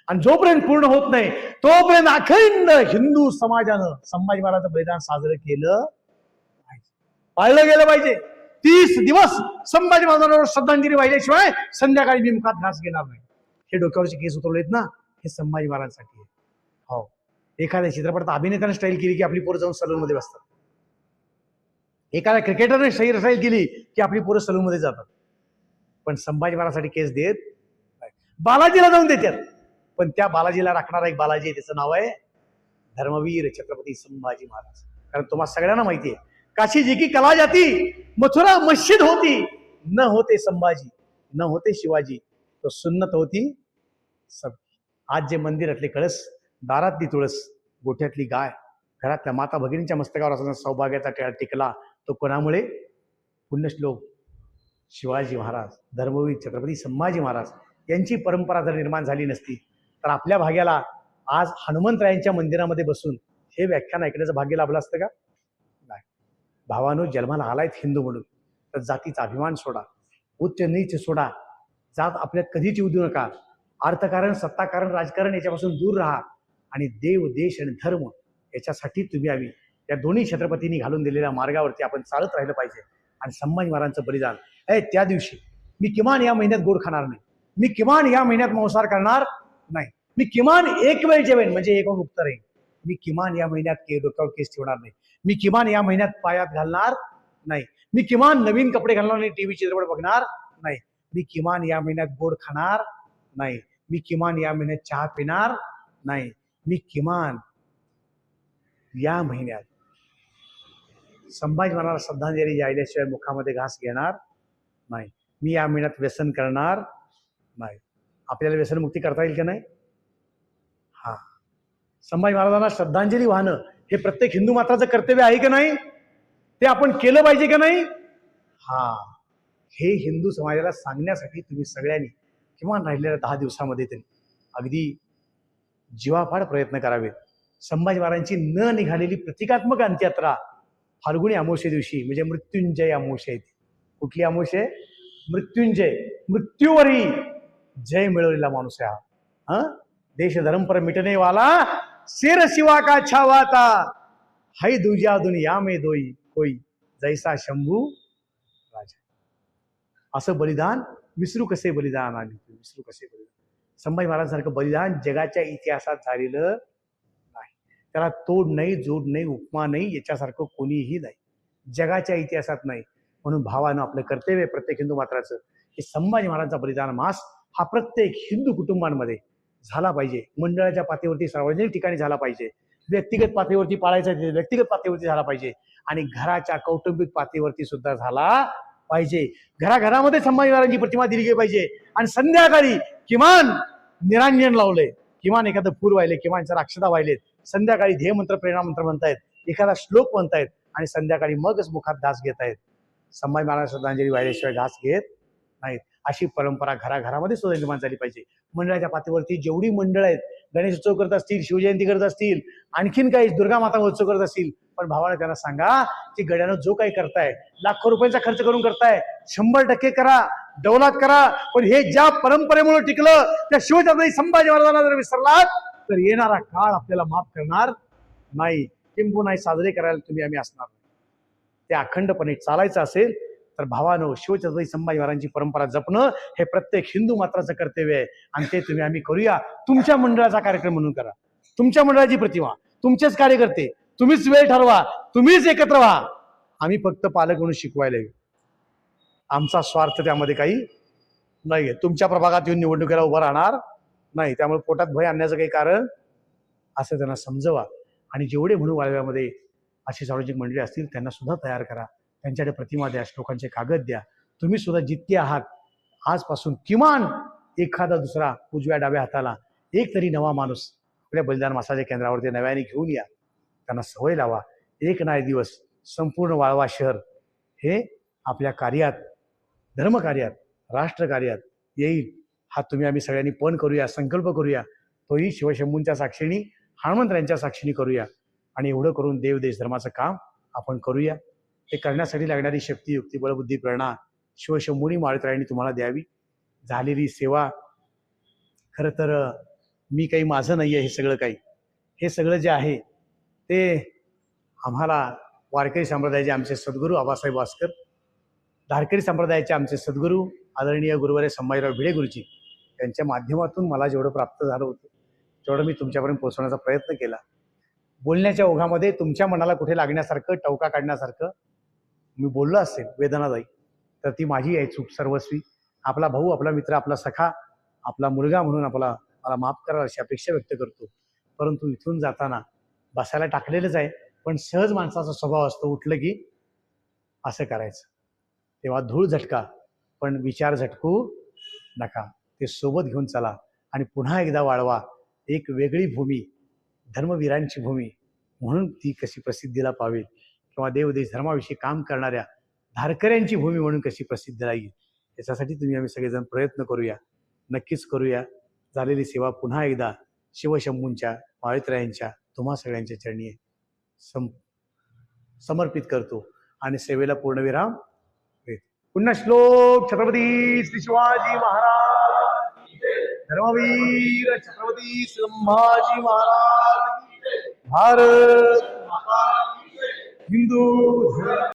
आणि जोपर्यंत पूर्ण होत नाही तोपर्यंत अखंड हिंदू समाजानं संभाजी महाराजांचं बलिदान साजरं केलं पाहिजे, पाळलं गेलं पाहिजे. 30 दिवस संभाजी महाराजांवर श्रद्धांजली वाहिल्याशिवाय संध्याकाळी मी मुखात घास घेणार नाही. हे डोक्यावरचे केस उतरवलेत ना, हे संभाजी महाराजांसाठी आहे. हो, एखाद्या चित्रपटात अभिनेत्याने स्टाईल केली की आपली पोरं जाऊन सलूनमध्ये बसतात. एखाद्या क्रिकेटरने स्टाईल केली की आपली पोरं सलूनमध्ये जातात. पण संभाजी महाराजांसाठी केस देत नाही. बालाजीला जाऊन देतात, पण त्या बालाजीला राखणारा एक बालाजी आहे, त्याचं नाव आहे धर्मवीर छत्रपती संभाजी महाराज. कारण तुम्हाला सगळ्यांना माहिती आहे, काशी जी की कला जाती, मथुरा मस्जिद होती, न होते संभाजी न होते शिवाजी, तो सुन्नत होती सब. आज जे मंदिरातले कळस, दारातली तुळस, गोठ्यातली गाय, घरातल्या माता भगिनींच्या मस्तकावर असणारा सौभाग्याचा टिळा टिकला, तो कोणामुळे? पुण्यश्लोक शिवाजी महाराज, धर्मवीर छत्रपती संभाजी महाराज यांची परंपरा जर निर्माण झाली नसती तर आपल्या भाग्याला आज हनुमंतरायांच्या मंदिरामध्ये बसून हे व्याख्यान ऐकण्याचं भाग्य लाभलं असतं का? नाही. भावानो, जन्माला आलायत हिंदू म्हणून तर जातीचा अभिमान सोडा, उच्च नीच सोडा, जात आपल्यात कधीच येऊ देऊ नका. अर्थकारण, सत्ताकारण, राजकारण याच्यापासून दूर राहा आणि देव, देश आणि धर्म याच्यासाठी तुम्ही आम्ही या दोन्ही छत्रपतींनी घालून दिलेल्या मार्गावरती आपण चालत राहिलं पाहिजे. आणि संभाजी महाराजांचं बलिदान त्या दिवशी मी किमान या महिन्यात गोड खाणार नाही, मी किमान या महिन्यात मांसाहार करणार नाही, मी किमान एक वेळ जेवेन म्हणजे एक मुक्त राहील, मी किमान या महिन्यात डोक्यावर केस ठेवणार नाही, मी किमान या महिन्यात पायात घालणार नाही, मी किमान नवीन कपडे घालणार नाही, टीव्ही चित्रपट बघणार नाही, मी किमान या महिन्यात गोड खाणार नाही, मी किमान या महिन्यात चहा पिणार नाही, मी किमान या महिन्यात संभाजी महाराज श्रद्धांजली जायल्याशिवाय मुखामध्ये घास घेणार नाही, मी या महिन्यात व्यसन करणार नाही. आपल्याला व्यसनमुक्ती करता येईल का नाही? हा, संभाजी महाराजांना श्रद्धांजली वाहणं हे प्रत्येक हिंदू मात्राचं कर्तव्य आहे का नाही? ते आपण केलं पाहिजे का नाही? हा, हे हिंदू समाजाला सांगण्यासाठी तुम्ही सगळ्यांनी किमान राहिलेल्या 10 दिवसामध्ये तरी अगदी जीवापाड प्रयत्न करावेत. संभाजी महाराजांची न निघालेली प्रतिकात्मक अंत्ययात्रा फाल्गुनी अमावस्ये दिवशी म्हणजे मृत्युंजय अमावस्या येते. कुठली अमावस्या? मृत्युंजय, मृत्यूवरी जय मिळवलेला माणूस आहे हा. देश धर्म पर मिटने वाला, शेर शिवा का छावाता, हाय दुजा दुनिया में दोई कोई, जैसा शंभू राजा. असं बलिदान विसरू कसे बलिदान आले, विसरू कसे बलिदान. संभाजी महाराजांसारखं बलिदान जगाच्या इतिहासात झालेलं नाही. त्याला तोड नाही, जोड नाही, उपमा नाही, याच्यासारखं कोणीही नाही, जगाच्या इतिहासात नाही. म्हणून भावानं आपलं कर्तव्य प्रत्येक हिंदू मात्राचं हे संभाजी महाराजांचा बलिदान मास हा प्रत्येक हिंदू कुटुंबांमध्ये झाला पाहिजे, मंडळाच्या पातळीवरती सार्वजनिक ठिकाणी झाला पाहिजे, व्यक्तिगत पातळीवरती पाळायचा व्यक्तिगत पातळीवरती झाला पाहिजे आणि घराच्या कौटुंबिक पातळीवरती सुद्धा झाला पाहिजे. घराघरामध्ये संभाजी महाराजांची प्रतिमा दिली गेली पाहिजे आणि संध्याकाळी किमान निरांजन लावलंय, किमान एखादं फूल वाहिले, किमान चार अक्षता वाहिलेत, संध्याकाळी ध्येय मंत्र प्रेरणा मंत्र म्हणतायत, एखादा श्लोक म्हणतायत आणि संध्याकाळी मगच मुखात घास घेत आहेत. संभाजी महाराज श्रद्धांजली वाहिल्याशिवाय घास घेत नाहीत. अशी परंपरा घराघरामध्ये सुद्धा निर्माण झाली पाहिजे. मंडळाच्या पातळीवरती जेवढी मंडळ आहेत, गणेश उत्सव करत असतील, शिवजयंती करत असतील, आणखीन काही दुर्गा माता उत्सव करत असतील, पण भावाने त्यांना सांगा की गड्यानं जो काही करताय, लाखो रुपयांचा खर्च करून करताय, 100% करा, दौलात करा, पण हे ज्या परंपरेमुळे टिकलं त्या शिवछत्रपती संभाजी महाराजांना जर विसरलात तर येणारा काळ आपल्याला माफ करणार नाही, किंबहुना साजरे करायला तुम्ही आम्ही असणार नाही. ते अखंडपणे चालायचं असेल तर भावानो, शिवछत्रपती संभाजी महाराजांची परंपरा जपणं हे प्रत्येक हिंदू मात्राचं कर्तव्य आहे आणि ते तुम्ही आम्ही करूया. तुमच्या मंडळाचा कार्यक्रम म्हणून करा, तुमच्या मंडळाची प्रतिमा, तुमचेच कार्यकर्ते, तुम्हीच वेळ ठरवा, तुम्हीच एकत्र व्हा. आम्ही फक्त पालक म्हणून शिकवायला येऊ, आमचा स्वार्थ त्यामध्ये काही नाहीये. तुमच्या प्रभागात येऊन निवडणुकीला उभं राहणार नाही, त्यामुळे पोटात भय आणण्याचं काही कारण असं त्यांना समजवा. आणि जेवढे म्हणून वाळव्यामध्ये अशी सार्वजनिक मंडळी असतील त्यांना सुद्धा तयार करा, त्यांच्याकडे प्रतिमा द्या, श्लोकांचे कागद द्या. तुम्ही सुद्धा जितके आहात आजपासून किमान एखादा दुसरा उजव्या डाव्या हाताला एक तरी नवा माणूस आपल्या बलिदान मासाच्या केंद्रावरती नव्याने घेऊन या, त्यांना सवय लावा. एक ना एक दिवस संपूर्ण वाळवा शहर हे आपल्या कार्यात, धर्मकार्यात, राष्ट्रकार्यात येईल. हा तुम्ही आम्ही सगळ्यांनी पण करूया, संकल्प करूया. तोही शिवशंभूंच्या साक्षीने, हनुमंतरायांच्या साक्षीने करूया आणि एवढं करून देव देश धर्माचं काम आपण करूया. ते करण्यासाठी लागणारी शक्ती, युक्ती, बळबुद्धी, प्रेरणा शिवशंभूंनी माळीतरायांनी तुम्हाला द्यावी. झालेली सेवा खरं तर मी काही माझं नाही आहे, हे सगळं काही, हे सगळं जे आहे ते आम्हाला वारकरी संप्रदायाचे आमचे सद्गुरू आबासाहेब वास्कर, धारकरी संप्रदायाचे आमचे सद्गुरू आदरणीय गुरुवर्य संभाजीराव भिडे गुरुजी यांच्या माध्यमातून मला जेवढं प्राप्त झालं होतं तेवढं मी तुमच्यापर्यंत पोहोचवण्याचा प्रयत्न केला. बोलण्याच्या ओघामध्ये तुमच्या मनाला कुठे लागण्यासारखं, टवका काढण्यासारखं मी बोललो असेल वेदनादायी, तर ती माझी आहे चूक सर्वस्वी. आपला भाऊ, आपला मित्र, आपला सखा, आपला मुलगा म्हणून मला माफ करा अशी अपेक्षा व्यक्त करतो. परंतु इथून जाताना बसायला टाकलेलंच आहे, पण सहज माणसाचा स्वभाव असतो उठलं की असं करायचं. तेव्हा धूळ झटका पण विचार झटकू नका. ते सोबत घेऊन चला आणि पुन्हा एकदा वाळवा. एक वेगळी भूमी, धर्मवीरांची भूमी म्हणून ती कशी प्रसिद्धीला पावेल, किंवा देवदेश धर्माविषयी काम करणाऱ्या धारकऱ्यांची भूमी म्हणून कशी प्रसिद्ध राहील, याच्यासाठी तुम्ही आम्ही सगळेजण प्रयत्न करूया, नक्कीच करूया. झालेली सेवा पुन्हा एकदा शिवशंभूंच्या, पावित्र्यांच्या, तुम्हा सगळ्यांच्या चरणी समर्पित करतो आणि सेवेला पूर्णविराम देतो. पुन्हा श्लोक. छत्रपती श्री शिवाजी महाराज, धर्मवीर छत्रपती संभाजी महाराज, भारत माता, हिंदू